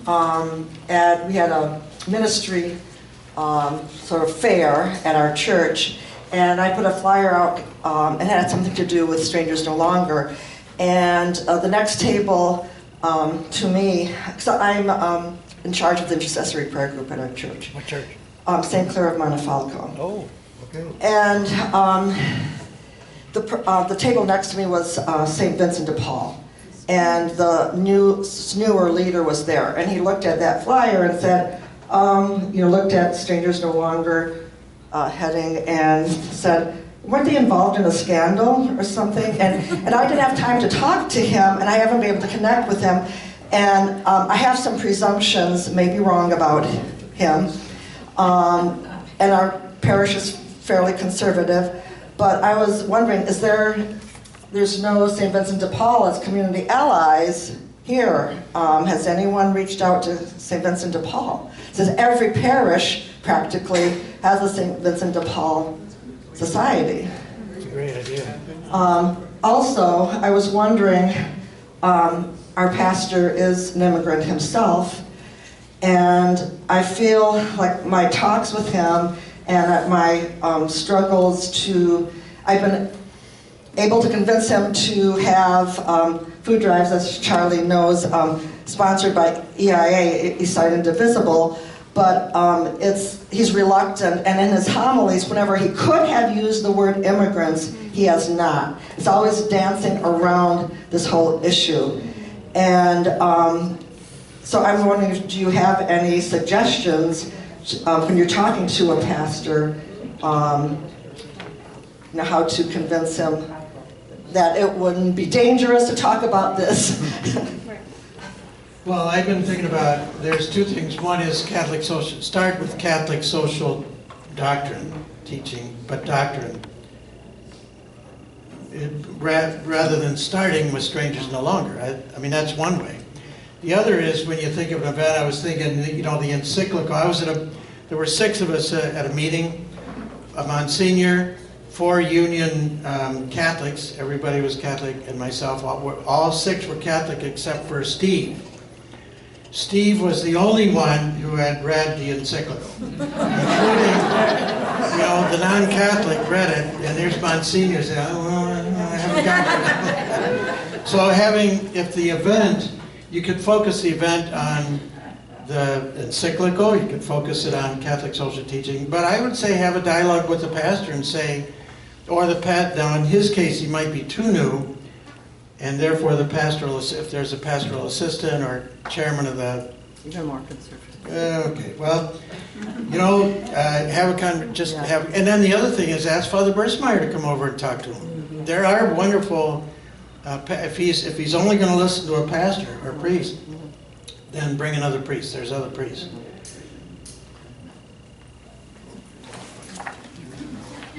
and we had a ministry sort of fair at our church, and I put a flyer out, and it had something to do with Strangers No Longer. And the next table to me, so I'm in charge of the intercessory prayer group at our church. What church? St. Clair of Montefiore. Oh, okay. And the table next to me was St. Vincent de Paul, and the newer leader was there, and he looked at that flyer and said, looked at Strangers No Longer heading and said, weren't they involved in a scandal or something? And I didn't have time to talk to him, and I haven't been able to connect with him, and I have some presumptions, maybe wrong about him, and our parish is fairly conservative. But I was wondering, there's no St. Vincent de Paul as community allies here. Has anyone reached out to St. Vincent de Paul? It says every parish practically has a St. Vincent de Paul society. That's a great idea. Also, I was wondering, our pastor is an immigrant himself, and I feel like my talks with him and my struggles I've been able to convince him to have food drives, as Charlie knows, sponsored by EIA, Eastside Indivisible, but he's reluctant, and in his homilies, whenever he could have used the word immigrants, he has not. It's always dancing around this whole issue. And so I'm wondering, do you have any suggestions when you're talking to a pastor, how to convince him that it wouldn't be dangerous to talk about this? Well, I've been thinking about, there's two things. One is start with Catholic social doctrine, teaching, but doctrine. Rather than starting with Strangers No Longer. I mean, that's one way. The other is, when you think of an event, I was thinking, the encyclical. There were 6 of us at a meeting, a Monsignor, 4 Union Catholics, everybody was Catholic, and myself, all 6 were Catholic except for Steve. Steve was the only one who had read the encyclical, including, the non-Catholic read it, and there's Monsignor saying, oh, well, I haven't got it. So if the event, you could focus the event on the encyclical, you could focus it on Catholic social teaching, but I would say have a dialogue with the pastor and say, now in his case he might be too new, and therefore if there's a pastoral assistant or chairman of the... Even more conservative. Okay, well, and then the other thing is ask Father Bursmeyer to come over and talk to him. There are wonderful, if he's only going to listen to a pastor or priest, then bring another priest. There's other priests.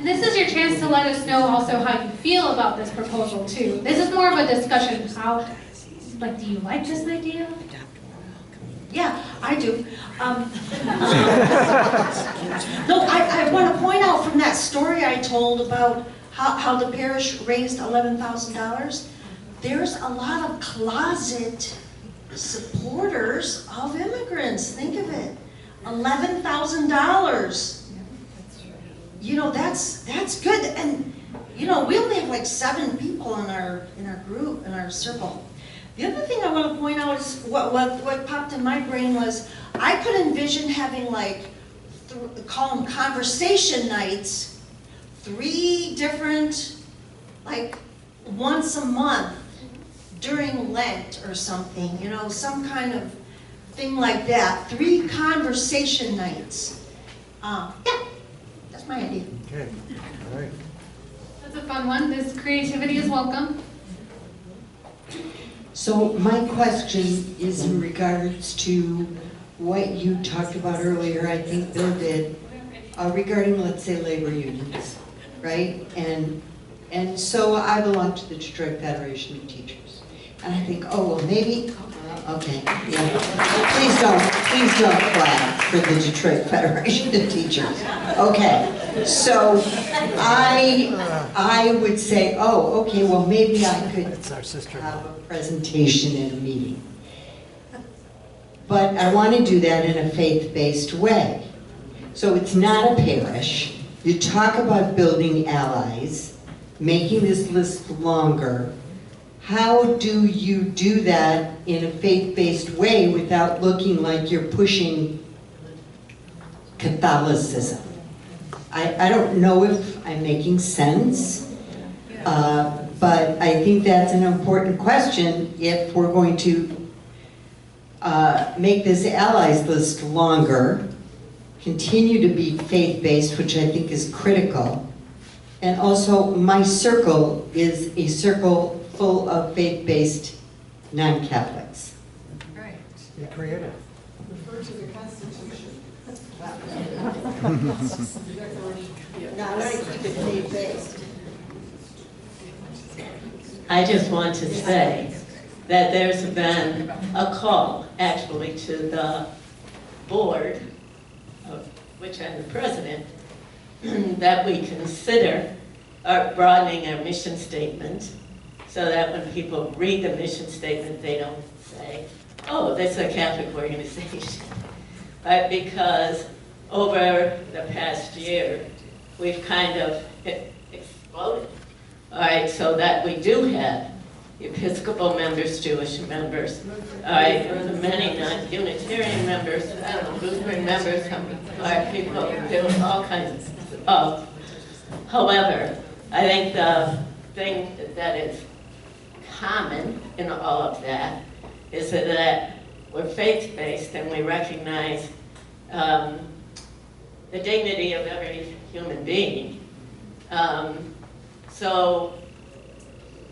And this is your chance to let us know also how you feel about this proposal too. This is more of a discussion. How, like, do you like this idea? Yeah, I do. No, I want to point out from that story I told about how the parish raised $11,000, there's a lot of closet supporters of immigrants. Think of it, $11,000. You know, that's good. And you know, we only have like 7 people in our group, in our circle. The other thing I want to point out is what popped in my brain was I could envision having like, call them conversation nights, 3 different, like once a month during Lent or something, you know, some kind of thing like that. 3 conversation nights. Yeah, that's my idea. Okay, all right. That's a fun one. This creativity is welcome. So my question is in regards to what you talked about earlier, I think Bill did, regarding, let's say, labor unions, right? And so I belong to the Detroit Federation of Teachers. And I think, oh, well, maybe, okay, yeah. Please don't clap for the Detroit Federation of Teachers. Okay, so I would say, oh, okay, well, maybe I could have a presentation in a meeting. But I want to do that in a faith-based way. So it's not a parish. You talk about building allies, making this list longer. How do you do that in a faith-based way without looking like you're pushing Catholicism? I don't know if I'm making sense, but I think that's an important question if we're going to make this allies list longer, continue to be faith-based, which I think is critical, and also my circle is a circle full of faith-based non-Catholics. Right. Be creative. Refer to the Constitution. Now, let's keep it faith-based. I just want to say that there's been a call, actually, to the board, of which I'm the president, that we consider broadening our mission statement so that when people read the mission statement, they don't say, oh, this is a Catholic organization. But because over the past year, we've kind of exploded. All right, so that we do have Episcopal members, Jewish members, all right, many non-Unitarian members, I don't know, Lutheran members, all right, people doing all kinds of. However, I think the thing that is common in all of that is that we're faith-based and we recognize the dignity of every human being. So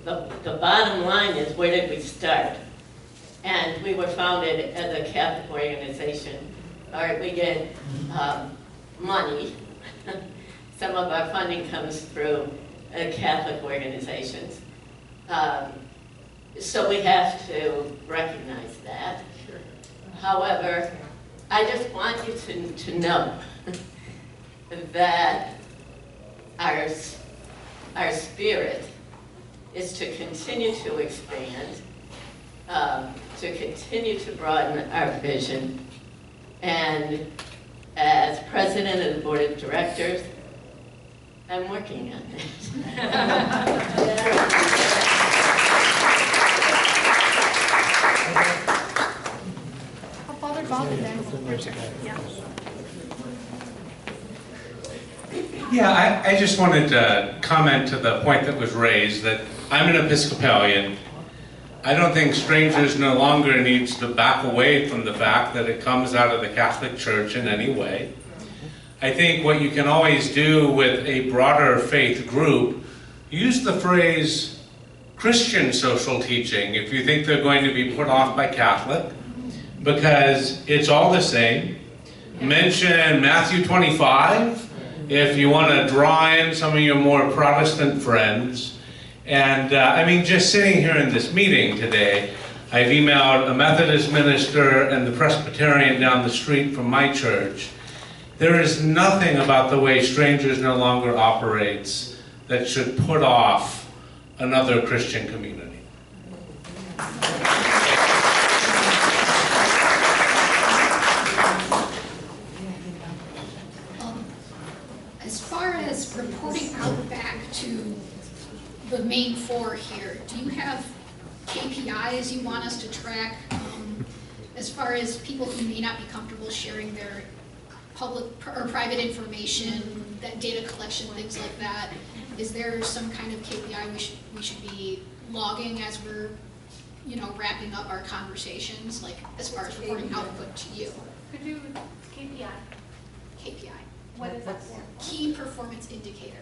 the bottom line is, where did we start? And we were founded as a Catholic organization. All right, we get money. Some of our funding comes through Catholic organizations. So we have to recognize that. However, I just want you to know that our spirit is to continue to expand, to continue to broaden our vision. And as president of the board of directors, I'm working on that. Father Bob and then Yeah, I just wanted to comment to the point that was raised that I'm an Episcopalian. I don't think Strangers No Longer needs to back away from the fact that it comes out of the Catholic Church in any way. I think what you can always do with a broader faith group, use the phrase Christian social teaching if you think they're going to be put off by Catholic, because it's all the same. Mention Matthew 25, if you want to draw in some of your more Protestant friends. And I mean, just sitting here in this meeting today, I've emailed a Methodist minister and the Presbyterian down the street from my church. There is nothing about the way Strangers No Longer operates that should put off another Christian community. As far as reporting out back to the main four here, do you have KPIs you want us to track as far as people who may not be comfortable sharing their public or private information, that data collection, things like that? Is there some kind of KPI we should be logging as we're, you know, wrapping up our conversations, like as far as reporting output to you? Could you KPI? KPI. What is that for? Key performance indicator.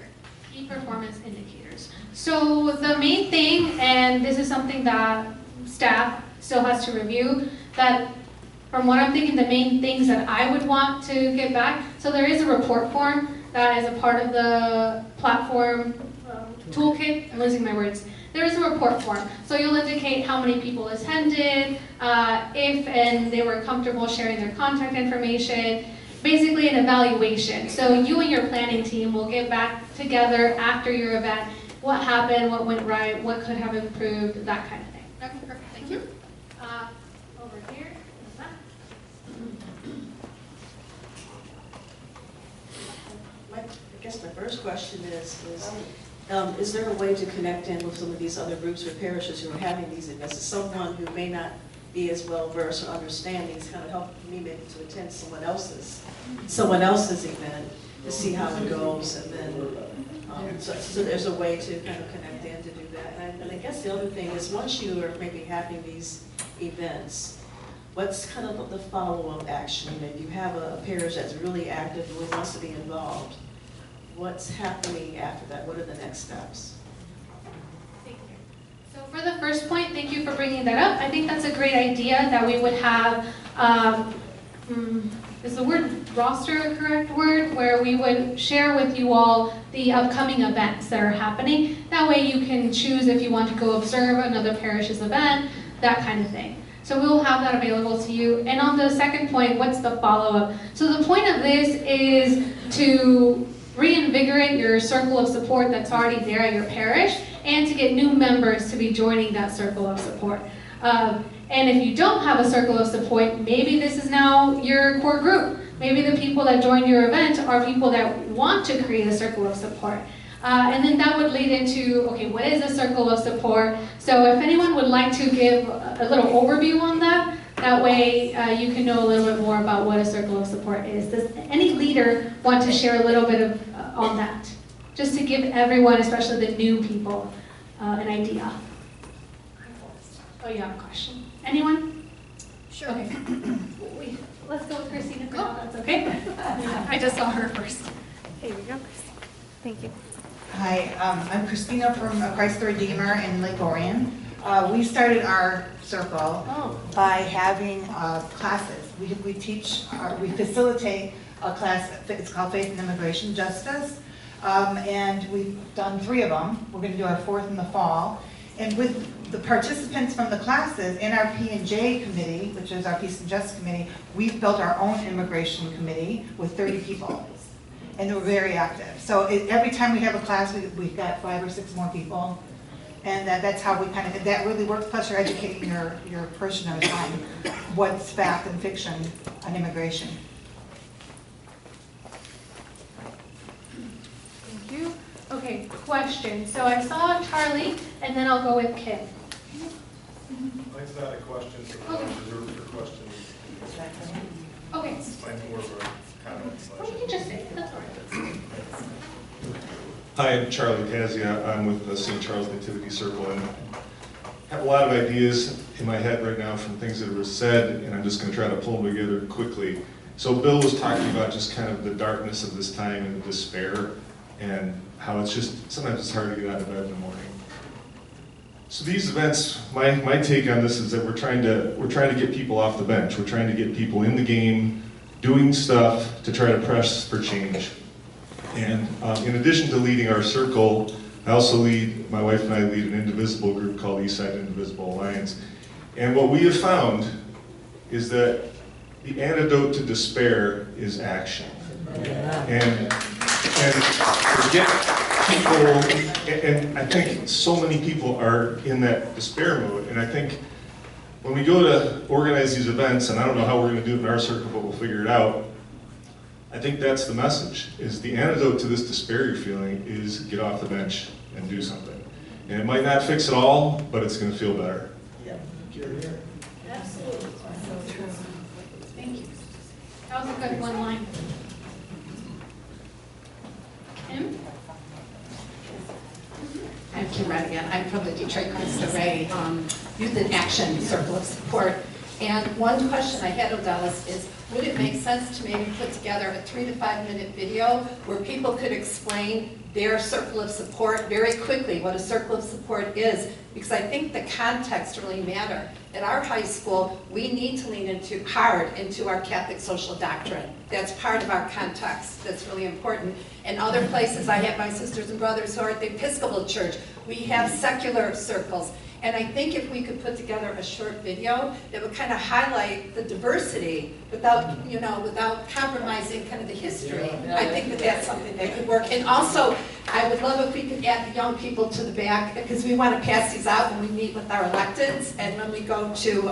Key performance indicators. So the main thing, and this is something that staff still has to review, that from what I'm thinking, the main things that I would want to get back, so there is a report form that is a part of the platform toolkit. I'm losing my words. There is a report form. So you'll indicate how many people attended, if and they were comfortable sharing their contact information, basically an evaluation. So you and your planning team will get back together after your event, what happened, what went right, what could have improved, that kind of thing. Okay, perfect, thank you. Over here. I guess my first question is there a way to connect in with some of these other groups or parishes who are having these events? Is someone who may not be as well versed or understand these kind of help me maybe to attend someone else's event to see how it goes, and then so there's a way to kind of connect in to do that. And I guess the other thing is, once you are maybe having these events, what's kind of the follow-up action? You know, if you have a parish that's really active, really wants to be involved, what's happening after that? What are the next steps? Thank you. So for the first point, thank you for bringing that up. I think that's a great idea that we would have, is the word roster a correct word? Where we would share with you all the upcoming events that are happening. That way you can choose if you want to go observe another parish's event, that kind of thing. So we'll have that available to you. And on the second point, what's the follow-up? So the point of this is to reinvigorate your circle of support that's already there at your parish, and to get new members to be joining that circle of support. And if you don't have a circle of support, maybe this is now your core group. Maybe the people that join your event are people that want to create a circle of support. And then that would lead into, okay, what is a circle of support? So if anyone would like to give a little overview on that, that way you can know a little bit more about what a circle of support is. Does any leader want to share a little bit of on that? Just to give everyone, especially the new people, an idea. Oh, you have a question? Anyone? Sure. Okay. Let's go with Christina for now, that's okay? I just saw her first. Here we go, Christina. Thank you. Hi, I'm Christina from Christ the Redeemer in Lake Orion. We started our circle by having classes. We teach, we facilitate a class, it's called Faith and Immigration Justice, and we've done 3 of them. We're going to do our 4th in the fall. And with the participants from the classes in our P&J committee, which is our Peace and Justice committee, we've built our own immigration committee with 30 people. And we're very active. So every time we have a class, we've got 5 or 6 more people. And that's how we kind of, that really works. Plus you're educating your parishioners on what's fact and fiction on immigration. Thank you. Okay, question. So I saw Charlie, and then I'll go with Kim. Mine's not a question, so I'm reserved for questions. Okay. Mine's more of a comment. What did you just say? That's all right. Hi, I'm Charlie Pazia. I'm with the St. Charles Nativity Circle, and I have a lot of ideas in my head right now from things that were said, and I'm just going to try to pull them together quickly. So Bill was talking about just kind of the darkness of this time and the despair, and how it's just, sometimes it's hard to get out of bed in the morning. So these events, my take on this is that we're trying to get people off the bench. We're trying to get people in the game, doing stuff to try to press for change. And in addition to leading our circle, I also lead, my wife and I lead an indivisible group called Eastside Indivisible Alliance. And what we have found is that the antidote to despair is action. And to get people, and I think so many people are in that despair mode, and I think when we go to organize these events, and I don't know how we're going to do it in our circle, but we'll figure it out, I think that's the message, is the antidote to this despair you're feeling is get off the bench and do something. And it might not fix it all, but it's going to feel better. Yeah. Absolutely. Thank you. That was a good one line. Kim? I'm Kim Redigan. I'm from the Detroit Christ Array Youth in Action Circle of Support. And one question I had of Dallas is, would it make sense to maybe put together a 3 to 5 minute video where people could explain their circle of support very quickly, what a circle of support is? Because I think the context really matters. At our high school, we need to lean hard into our Catholic social doctrine. That's part of our context. That's really important. In other places, I have my sisters and brothers who are at the Episcopal Church. We have secular circles. And I think if we could put together a short video that would kind of highlight the diversity without, without compromising kind of the history, I think that that's something that could work. And also, I would love if we could add the young people to the back, because we want to pass these out when we meet with our electeds and when we go to,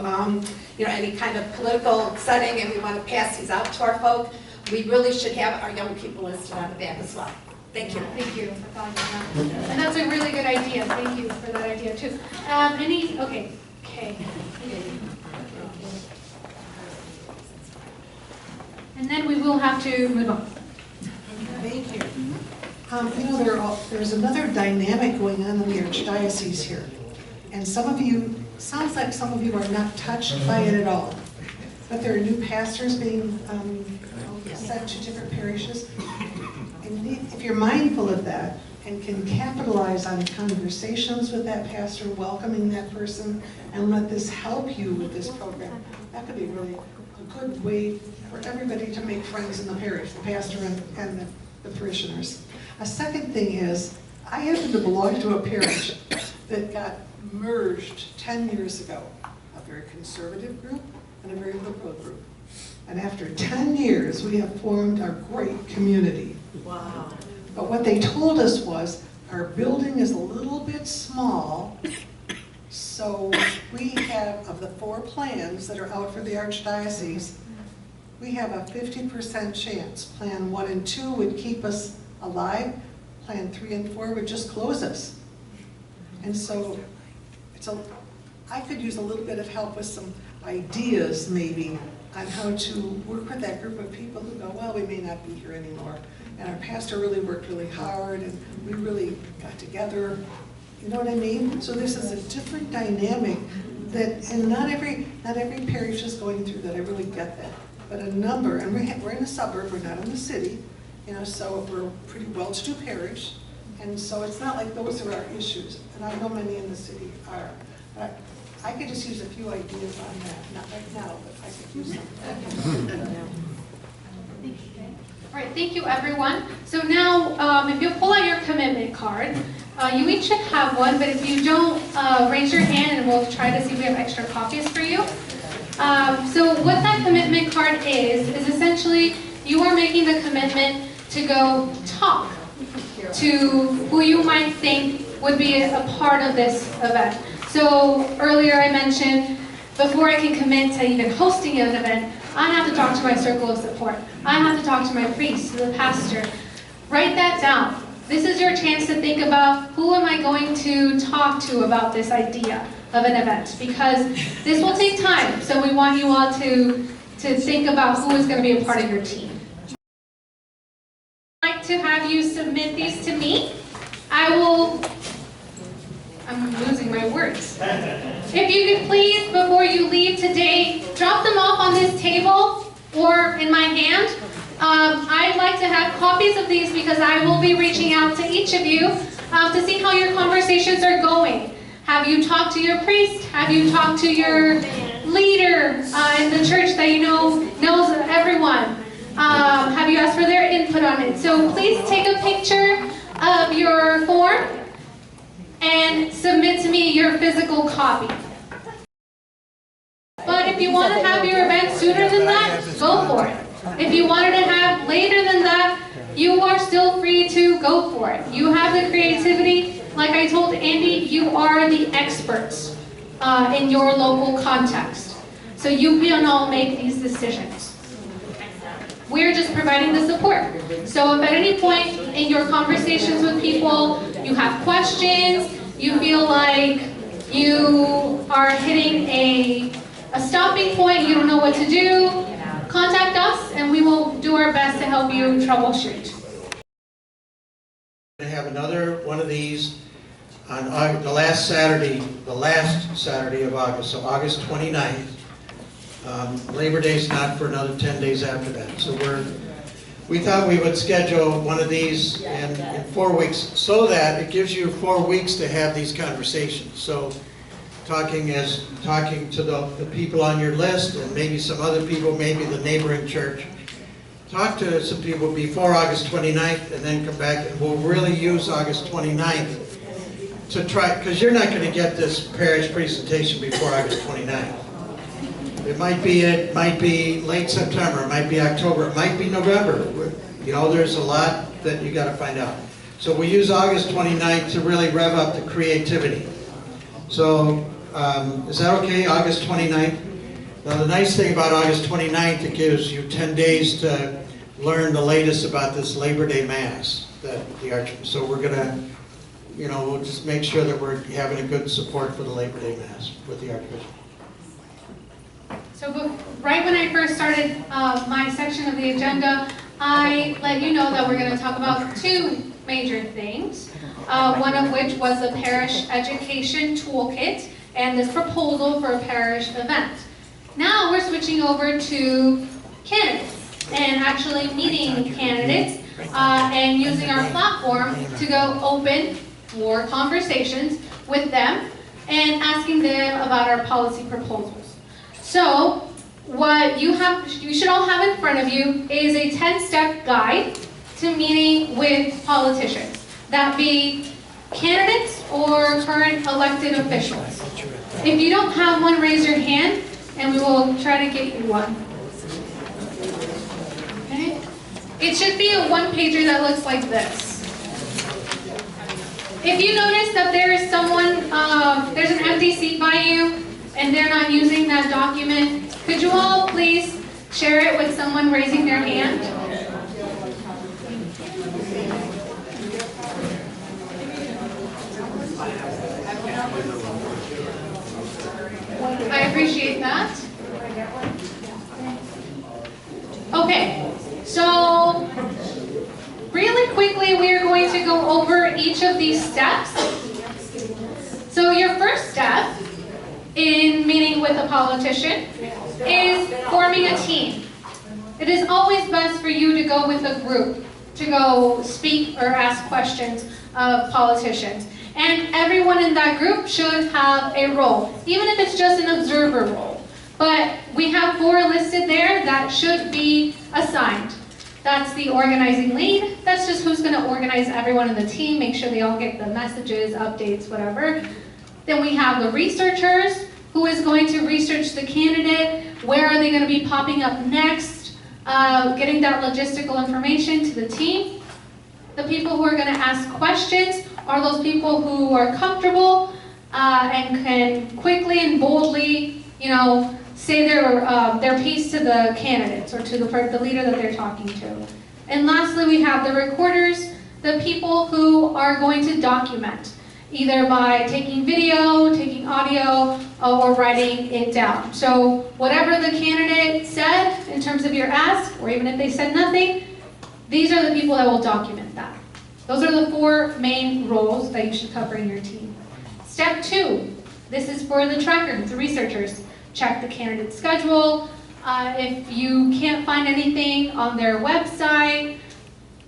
any kind of political setting and we want to pass these out to our folk. We really should have our young people listed on the back as well. Thank you. Thank you for thought of that. And that's a really good idea. Thank you for that idea too. Okay. And then we will have to move on. Thank you. There's another dynamic going on in the Archdiocese here. And sounds like some of you are not touched by it at all. But there are new pastors being sent to different parishes. And if you're mindful of that and can capitalize on conversations with that pastor, welcoming that person, and let this help you with this program, that could be really a good way for everybody to make friends in the parish, the pastor and the parishioners. A second thing is, I happen to belong to a parish that got merged 10 years ago, a very conservative group and a very liberal group. And after 10 years, we have formed a great community. Wow. But what they told us was, our building is a little bit small, so we have, of the 4 plans that are out for the Archdiocese, we have a 50% chance. Plan 1 and 2 would keep us alive. Plan 3 and 4 would just close us. And so, I could use a little bit of help with some ideas, maybe, on how to work with that group of people who go, well, we may not be here anymore. And our pastor really worked really hard, and we really got together. You know what I mean? So this is a different dynamic that, and not every parish is going through that. I really get that. But a number, and we're in a suburb, we're not in the city, so we're a pretty well-to-do parish. And so it's not like those are our issues. And I know many in the city are. But I could just use a few ideas on that. Not right now, but I could use some. All right, thank you everyone. So now, if you pull out your commitment card, you each should have one, but if you don't, raise your hand and we'll try to see if we have extra copies for you. So what that commitment card is essentially you are making the commitment to go talk to who you might think would be a part of this event. So earlier I mentioned, before I can commit to even hosting an event, I have to talk to my circle of support. I have to talk to my priest, to the pastor. Write that down. This is your chance to think about, who am I going to talk to about this idea of an event? Because this will take time, so we want you all to think about who is going to be a part of your team. I'd like to have you submit these to me. I'm losing my words. If you could please, before you leave today, drop them off on this table or in my hand. I'd like to have copies of these because I will be reaching out to each of you to see how your conversations are going. Have you talked to your priest? Have you talked to your leader in the church that you know knows everyone? have you asked for their input on it. So please take a picture of your form and submit to me your physical copy. But if you want to have your event sooner than that, go for it. If you wanted to have later than that, you are still free to go for it. You have the creativity. Like I told Andy, you are the experts in your local context. So you can all make these decisions. We're just providing the support. So if at any point in your conversations with people, you have questions, you feel like you are hitting a stopping point, you don't know what to do, contact us and we will do our best to help you troubleshoot. We're going to have another one of these on the last Saturday of August, so August 29th. Labor Day's not for another 10 days after that. So we thought we would schedule one of these in 4 weeks so that it gives you 4 weeks to have these conversations. So talking to the people on your list and maybe some other people, maybe the neighboring church. Talk to some people before August 29th and then come back, and we'll really use August 29th to try, because you're not going to get this parish presentation before August 29th. It might be late September, it might be October, it might be November. You know, there's a lot that you got to find out. So we use August 29th to really rev up the creativity. So is that okay, August 29th? Now the nice thing about August 29th, it gives you 10 days to learn the latest about this Labor Day Mass. So we're going to, you know, we'll just make sure that we're having a good support for the Labor Day Mass with the Archbishop. So right when I first started my section of the agenda, I let you know that we're going to talk about 2 major things, one of which was the parish education toolkit and this proposal for a parish event. Now we're switching over to candidates and actually meeting candidates and using our platform to go open for conversations with them and asking them about our policy proposals. So what you should all have in front of you is a 10-step guide to meeting with politicians. That be candidates or current elected officials. If you don't have one, raise your hand and we will try to get you one. Okay? It should be a one-pager that looks like this. If you notice that there is someone, there's an empty seat by you and they're not using that document, could you all please share it with someone raising their hand? I appreciate that. Okay, so really quickly we are going to go over each of these steps. So your first step in meeting with a politician is forming a team. It is always best for you to go with a group to go speak or ask questions of politicians. And everyone in that group should have a role, even if it's just an observer role. But we have 4 listed there that should be assigned. That's the organizing lead. That's just who's going to organize everyone in the team, make sure they all get the messages, updates, whatever. Then we have the researchers, who is going to research the candidate, where are they going to be popping up next, getting that logistical information to the team. The people who are going to ask questions are those people who are comfortable and can quickly and boldly, you know, say their piece to the candidates or to the leader that they're talking to. And lastly, we have the recorders, the people who are going to document, either by taking video, taking audio, or writing it down. So whatever the candidate said in terms of your ask, or even if they said nothing, these are the people that will document that. Those are the 4 main roles that you should cover in your team. Step 2, this is for the trackers, the researchers. Check the candidate's schedule. If you can't find anything on their website,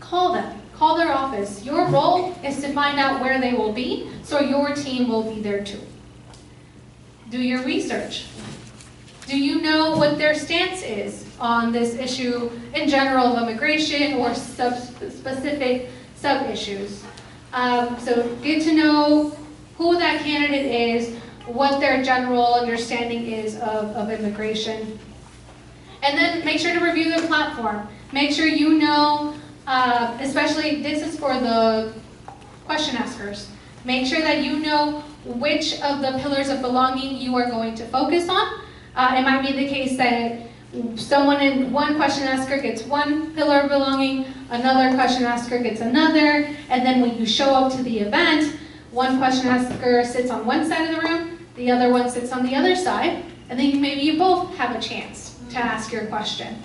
call them. Call their office. Your role is to find out where they will be, so your team will be there too. Do your research. Do you know what their stance is? on this issue in general of immigration or specific sub-issues. So get to know who that candidate is, what their general understanding is of immigration. And then make sure to review the platform. Make sure you know, especially this is for the question askers, make sure that you know which of the pillars of belonging you are going to focus on. It might be the case that one question asker gets one pillar of belonging, another question asker gets another, and then when you show up to the event, one question asker sits on one side of the room, the other one sits on the other side, and then maybe you both have a chance to ask your question.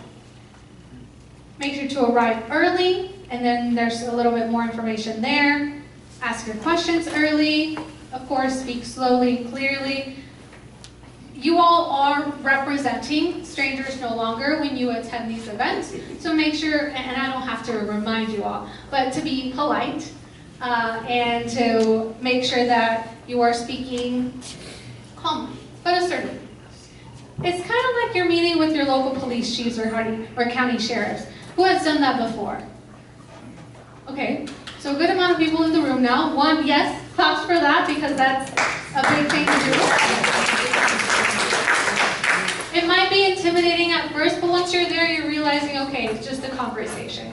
Make sure to arrive early, and then there's a little bit more information there. Ask your questions early. Of course, speak slowly and clearly. You all are representing Strangers No Longer when you attend these events, so make sure, and I don't have to remind you all, but to be polite and to make sure that you are speaking calmly, but assertively. It's kind of like you're meeting with your local police chiefs or county sheriffs. Who has done that before? Okay, so a good amount of people in the room now. One, yes, claps for that because that's a big thing to do. It might be intimidating at first, but once you're there, you're realizing, okay, it's just a conversation.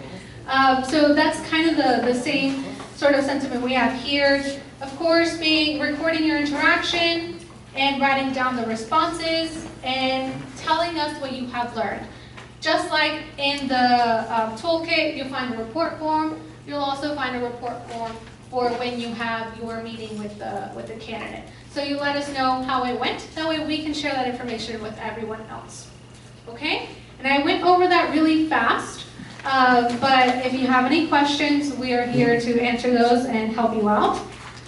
So that's kind of the same sort of sentiment we have here. Of course, recording your interaction and writing down the responses and telling us what you have learned. Just like in the toolkit, you'll find a report form. You'll also find a report form for when you have your meeting with the candidate. So you let us know how it went. That way we can share that information with everyone else. Okay? And I went over that really fast, but if you have any questions, we are here to answer those and help you out.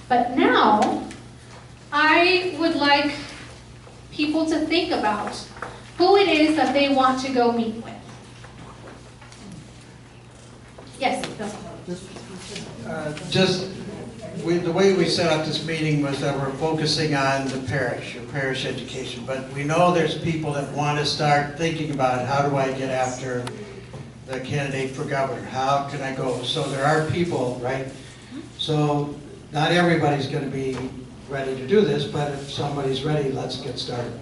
But now, I would like people to think about who it is that they want to go meet with. Yes, Bill. The way we set up this meeting was that we're focusing on the parish, your parish education. But we know there's people that want to start thinking about how do I get after the candidate for governor? How can I go? So there are people, right? So not everybody's going to be ready to do this, but if somebody's ready, let's get started.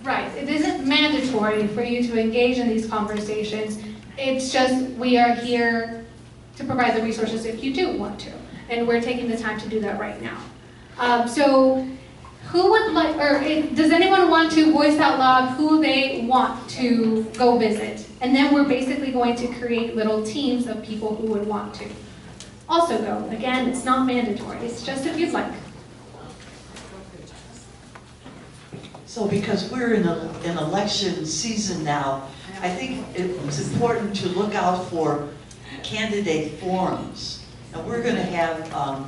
Right. It isn't mandatory for you to engage in these conversations. It's just we are here to provide the resources if you do want to. And we're taking the time to do that right now. So who would like, or does anyone want to voice out loud who they want to go visit? And then we're basically going to create little teams of people who would want to also go. Again, it's not mandatory. It's just if you'd like. So because we're in an election season now, I think it's important to look out for candidate forums. And we're going to have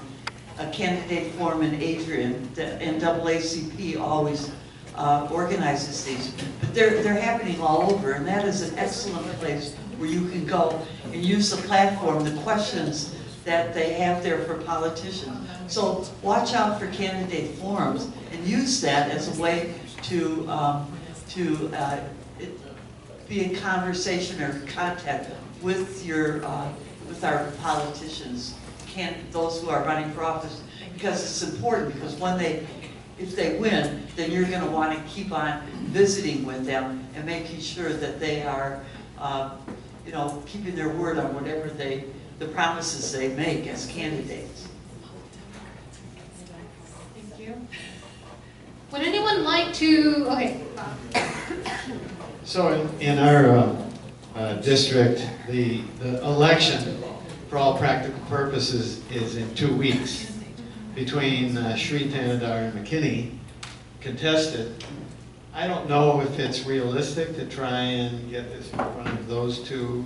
a candidate forum in Adrian. The NAACP always organizes these, but they're happening all over, and that is an excellent place where you can go and use the platform, the questions that they have there for politicians. So watch out for candidate forums and use that as a way to be in conversation or contact with with our politicians, those who are running for office, because it's important. Because if they win, then you're going to want to keep on visiting with them and making sure that they are, keeping their word on whatever the promises they make as candidates. Thank you. Would anyone like to? Okay. So in our district, the election, for all practical purposes, is in 2 weeks between Shri-Tanadar and McKinney, contested. I don't know if it's realistic to try and get this in front of those two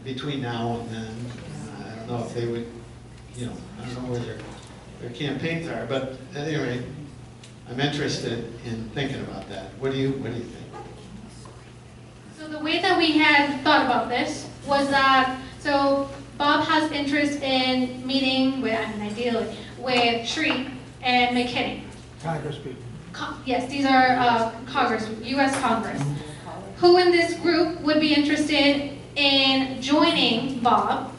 between now and then. I don't know if they would, I don't know where their campaigns are, but at any rate, I'm interested in thinking about that. What do you think? So the way that we had thought about this was that, so Bob has interest in meeting with, ideally, with Shri and McKinney. Congress people. Yes, these are Congress, U.S. Congress. Who in this group would be interested in joining Bob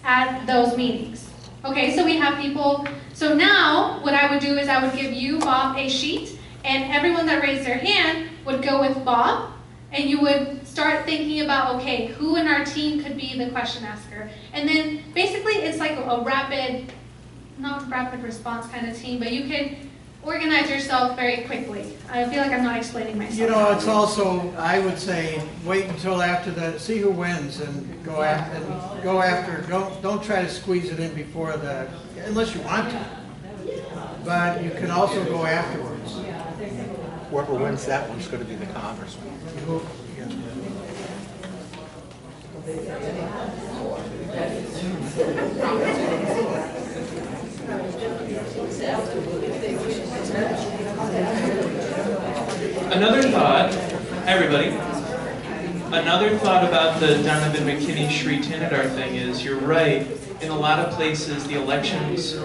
at those meetings? Okay, so we have people. So now what I would do is I would give you, Bob, a sheet, and everyone that raised their hand would go with Bob, and you would start thinking about, okay, who in our team could be the question asker? And then basically it's like a rapid, not rapid response kind of team, but you can organize yourself very quickly. I feel like I'm not explaining myself. You know, it's also, I would say, wait until after see who wins and go after, don't try to squeeze it in before unless you want to. But you can also go afterwards. Whoever wins that one's going to be the congressman. Another thought, everybody, another thought about the Donovan McKinney-Sri Tinadar thing is, you're right, in a lot of places the elections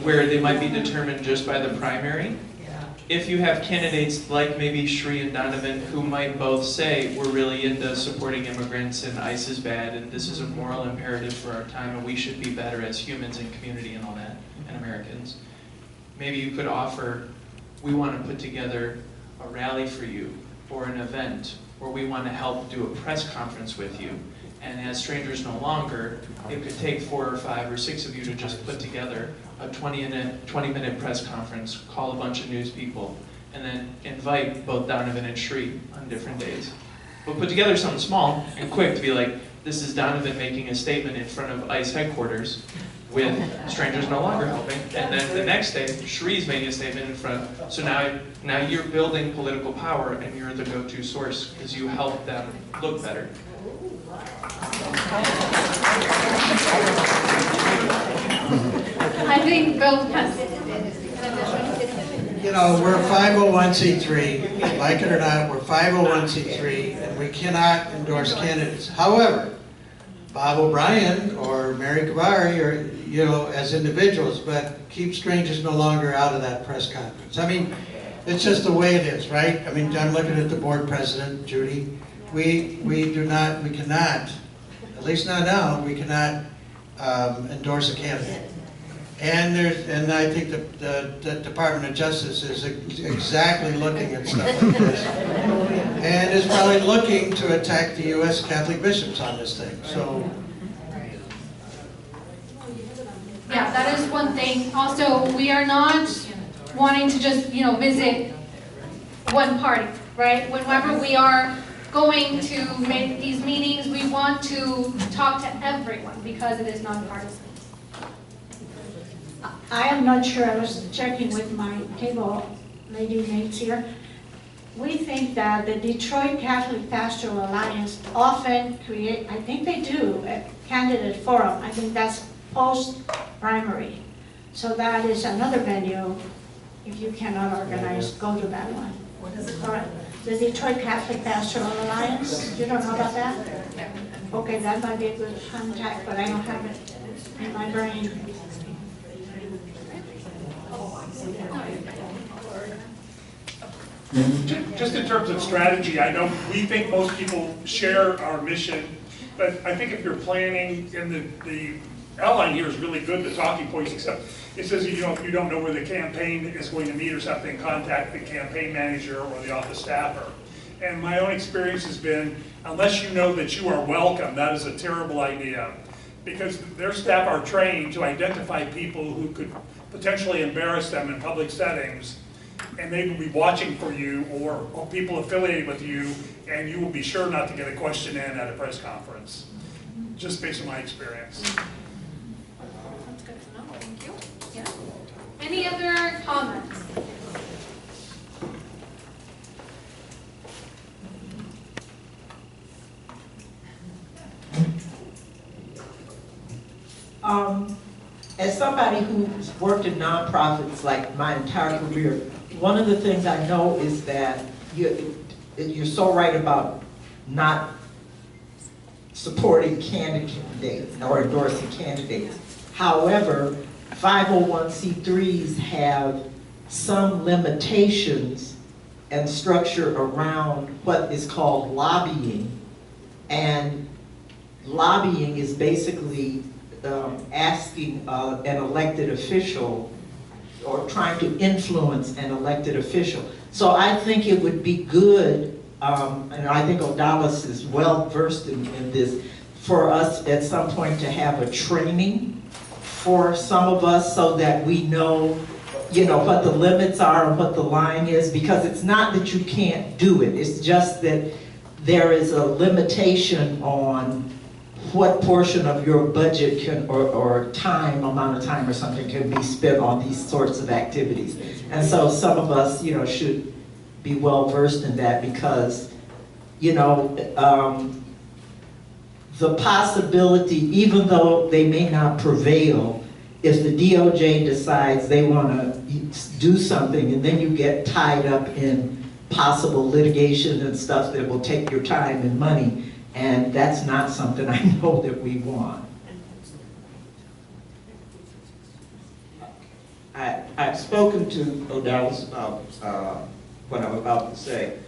where they might be determined just by the primary, if you have candidates like maybe Sri and Donovan who might both say we're really into supporting immigrants and ICE is bad and this is a moral imperative for our time and we should be better as humans and community and all that, and Americans, maybe you could offer, we want to put together a rally for you or an event, or we want to help do a press conference with you. And as Strangers No Longer, it could take 4 or 5 or 6 of you to just put together a 20-minute press conference, call a bunch of news people, and then invite both Donovan and Sri on different days. But put together something small and quick to be like, this is Donovan making a statement in front of ICE headquarters with Strangers No Longer helping, and then the next day, Shree's making a statement in front. So now you're building political power, and you're the go-to source because you help them look better. I think Bill has. You know, we're 501c3, like it or not, we're 501c3, and we cannot endorse candidates. However, Bob O'Brien or Mary Kavari are, you know, as individuals, but keep Strangers No Longer out of that press conference. I mean, it's just the way it is, right? I mean, I'm looking at the board president, Judy. We cannot, at least not now, we cannot endorse a candidate. And I think the Department of Justice is exactly looking at stuff like this, and is probably looking to attack the U.S. Catholic bishops on this thing. So, Yeah, that is one thing. Also, we are not wanting to just, visit one party, right? Whenever we are going to make these meetings, we want to talk to everyone because it is nonpartisan. I am not sure, I was checking with my cable lady mates here. We think that the Detroit Catholic Pastoral Alliance often create, I think they do, a candidate forum. I think that's post-primary. So that is another venue. If you cannot organize, go to that one. What is it called? The Detroit Catholic Pastoral Alliance. You don't know about that? Okay, that might be a good contact, but I don't have it in my brain. Just in terms of strategy, I know we think most people share our mission, but I think if you're planning, and the outline here is really good, the talking points, except it says, if you don't know where the campaign is going to meet or something, contact the campaign manager or the office staffer. And my own experience has been, unless you know that you are welcome, that is a terrible idea. Because their staff are trained to identify people who could potentially embarrass them in public settings, and they will be watching for you or people affiliated with you, and you will be sure not to get a question in at a press conference, just based on my experience. That's good to know, thank you. Yeah. Any other comments? As somebody who's worked in nonprofits like my entire career, one of the things I know is that you're so right about not supporting candidates or endorsing candidates. However, 501c3s have some limitations and structure around what is called lobbying. And lobbying is basically asking an elected official or trying to influence an elected official. So I think it would be good, and I think Odalis is well versed in this, for us at some point to have a training for some of us so that we know, you know, what the limits are and what the line is, because it's not that you can't do it, it's just that there is a limitation on what portion of your budget can, or time, amount of time or something can be spent on these sorts of activities. And so some of us, you know, should be well versed in that because, you know, the possibility, even though they may not prevail, if the DOJ decides they want to do something and then you get tied up in possible litigation and stuff that will take your time and money, and that's not something I know that we want. I've spoken to Odalis about what I'm about to say,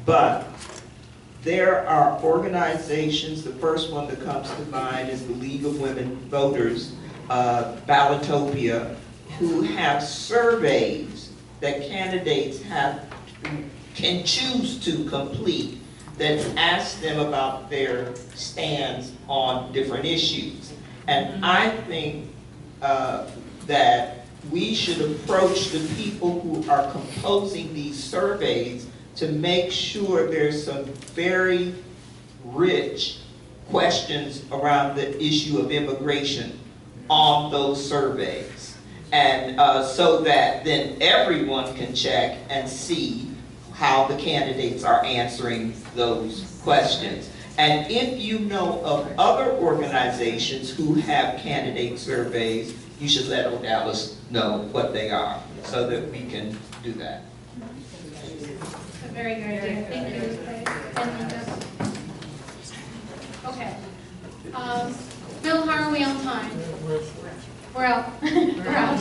but there are organizations, the first one that comes to mind is the League of Women Voters, Ballotopia, who have surveys that candidates can choose to complete that ask them about their stands on different issues. And I think that we should approach the people who are composing these surveys to make sure there's some very rich questions around the issue of immigration on those surveys. And so that then everyone can check and see how the candidates are answering those questions. And if you know of other organizations who have candidate surveys, you should let Odalis know what they are so that we can do that. A very good idea. Thank you. And Linda? Okay. Bill, how are we on time? We're out. We're out.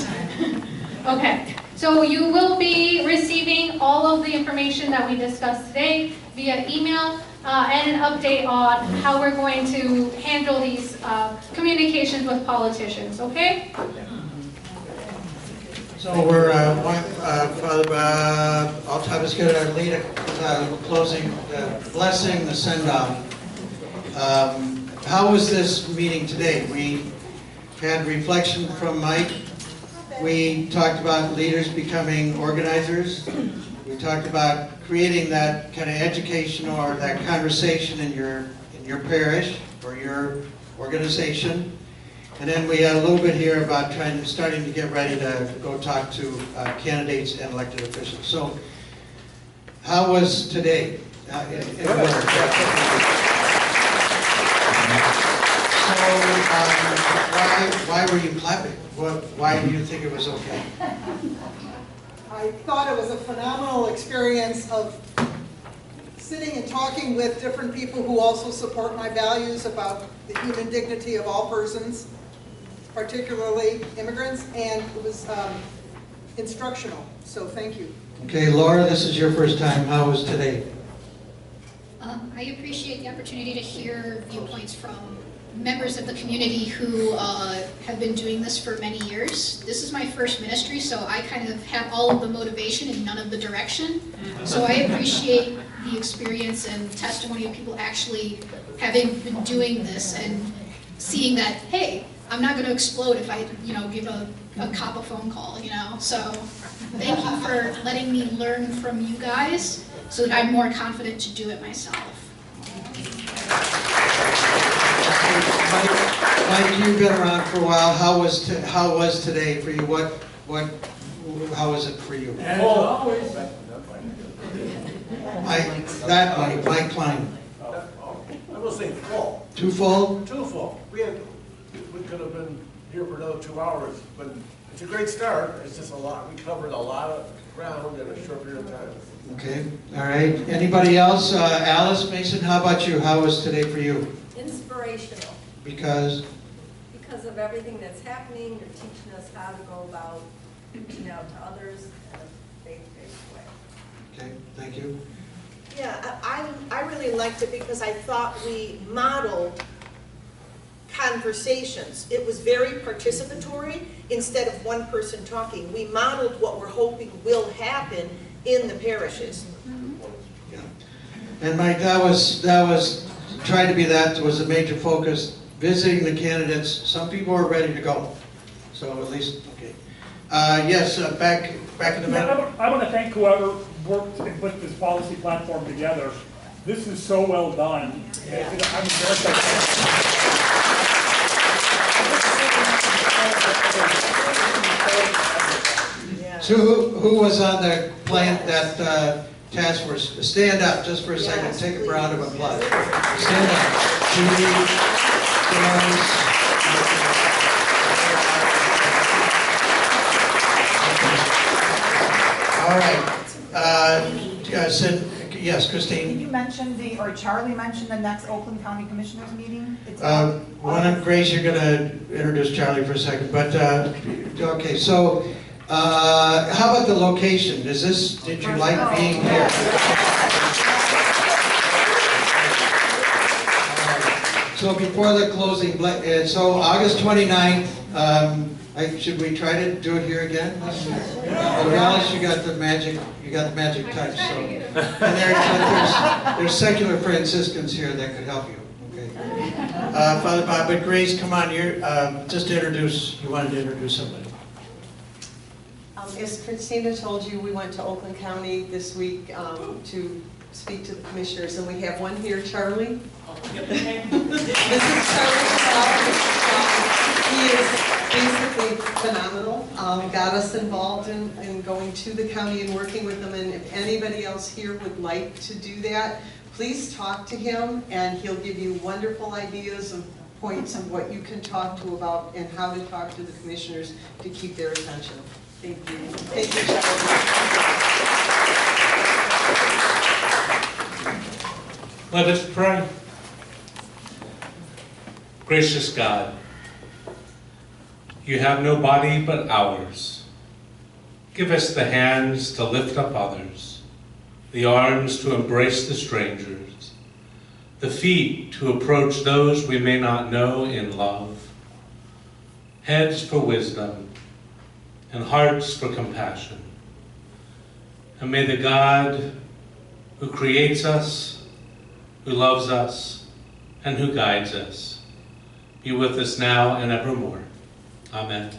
Okay. So you will be receiving all of the information that we discussed today via email and an update on how we're going to handle these communications with politicians, okay? So we're, Father, I'll try to get our lead closing blessing, the send-off. How was this meeting today? We had reflection from Mike. We talked about leaders becoming organizers. We talked about creating that kind of education or that conversation in your parish or your organization. And then we had a little bit here about starting to get ready to go talk to candidates and elected officials. So, how was today? Why were you clapping? Why do you think it was okay? I thought it was a phenomenal experience of sitting and talking with different people who also support my values about the human dignity of all persons, particularly immigrants, and it was instructional, so thank you. Okay, Laura, this is your first time. How was today? I appreciate the opportunity to hear viewpoints from members of the community who have been doing this for many years. This is my first ministry, so I kind of have all of the motivation and none of the direction. So I appreciate the experience and testimony of people actually having been doing this and seeing that, hey, I'm not going to explode if I, give a cop a phone call, So thank you for letting me learn from you guys so that I'm more confident to do it myself. Mike, you've been around for a while. How was today for you? How was it for you? As always. Mike Klein. I will say full. Too full? Too full. We could have been here for another 2 hours, but it's a great start. It's just a lot. We covered a lot of ground in a short period of time. Okay, all right. Anybody else? Alice Mason, how about you? How was today for you? Inspirational. Because? Because of everything that's happening, you're teaching us how to go about reaching out to others and faith-based way. Okay, thank you. Yeah, I really liked it because I thought we modeled conversations. It was very participatory instead of one person talking. We modeled what we're hoping will happen in the parishes. Yeah. And Mike, that was tried to be that was a major focus, visiting the candidates. Some people are ready to go. So at least, okay. Yes, back in the middle. I want to thank whoever worked and put this policy platform together. This is so well done. Yeah. I'm very thankful. So who was on the plan, that task force? Stand up just for a second. Take a round of applause. Stand up. Judy, Doris. All right. Yes, Christine. Did you mention or Charlie mentioned the next Oakland County Commissioners meeting? Grace, you're going to introduce Charlie for a second, but okay. So, how about the location? Did you like being here? So before the closing, so August 29th. Should we try to do it here again? Well, Alice, you got the magic touch. So, and there's secular Franciscans here that could help you. Okay, Father Bob, but Grace, come on, you wanted to introduce somebody. As Christina told you, we went to Oakland County this week to speak to the commissioners, and we have one here, Charlie. This is Charlie. He is basically phenomenal. Got us involved in going to the county and working with them, and if anybody else here would like to do that, please talk to him, and he'll give you wonderful ideas of points on what you can talk to about and how to talk to the commissioners to keep their attention. Thank you. Thank you, Charlie. Let us pray. Gracious God, you have no body but ours. Give us the hands to lift up others, the arms to embrace the strangers, the feet to approach those we may not know in love, heads for wisdom, and hearts for compassion. And may the God who creates us, who loves us, and who guides us be with us now and evermore. Amen.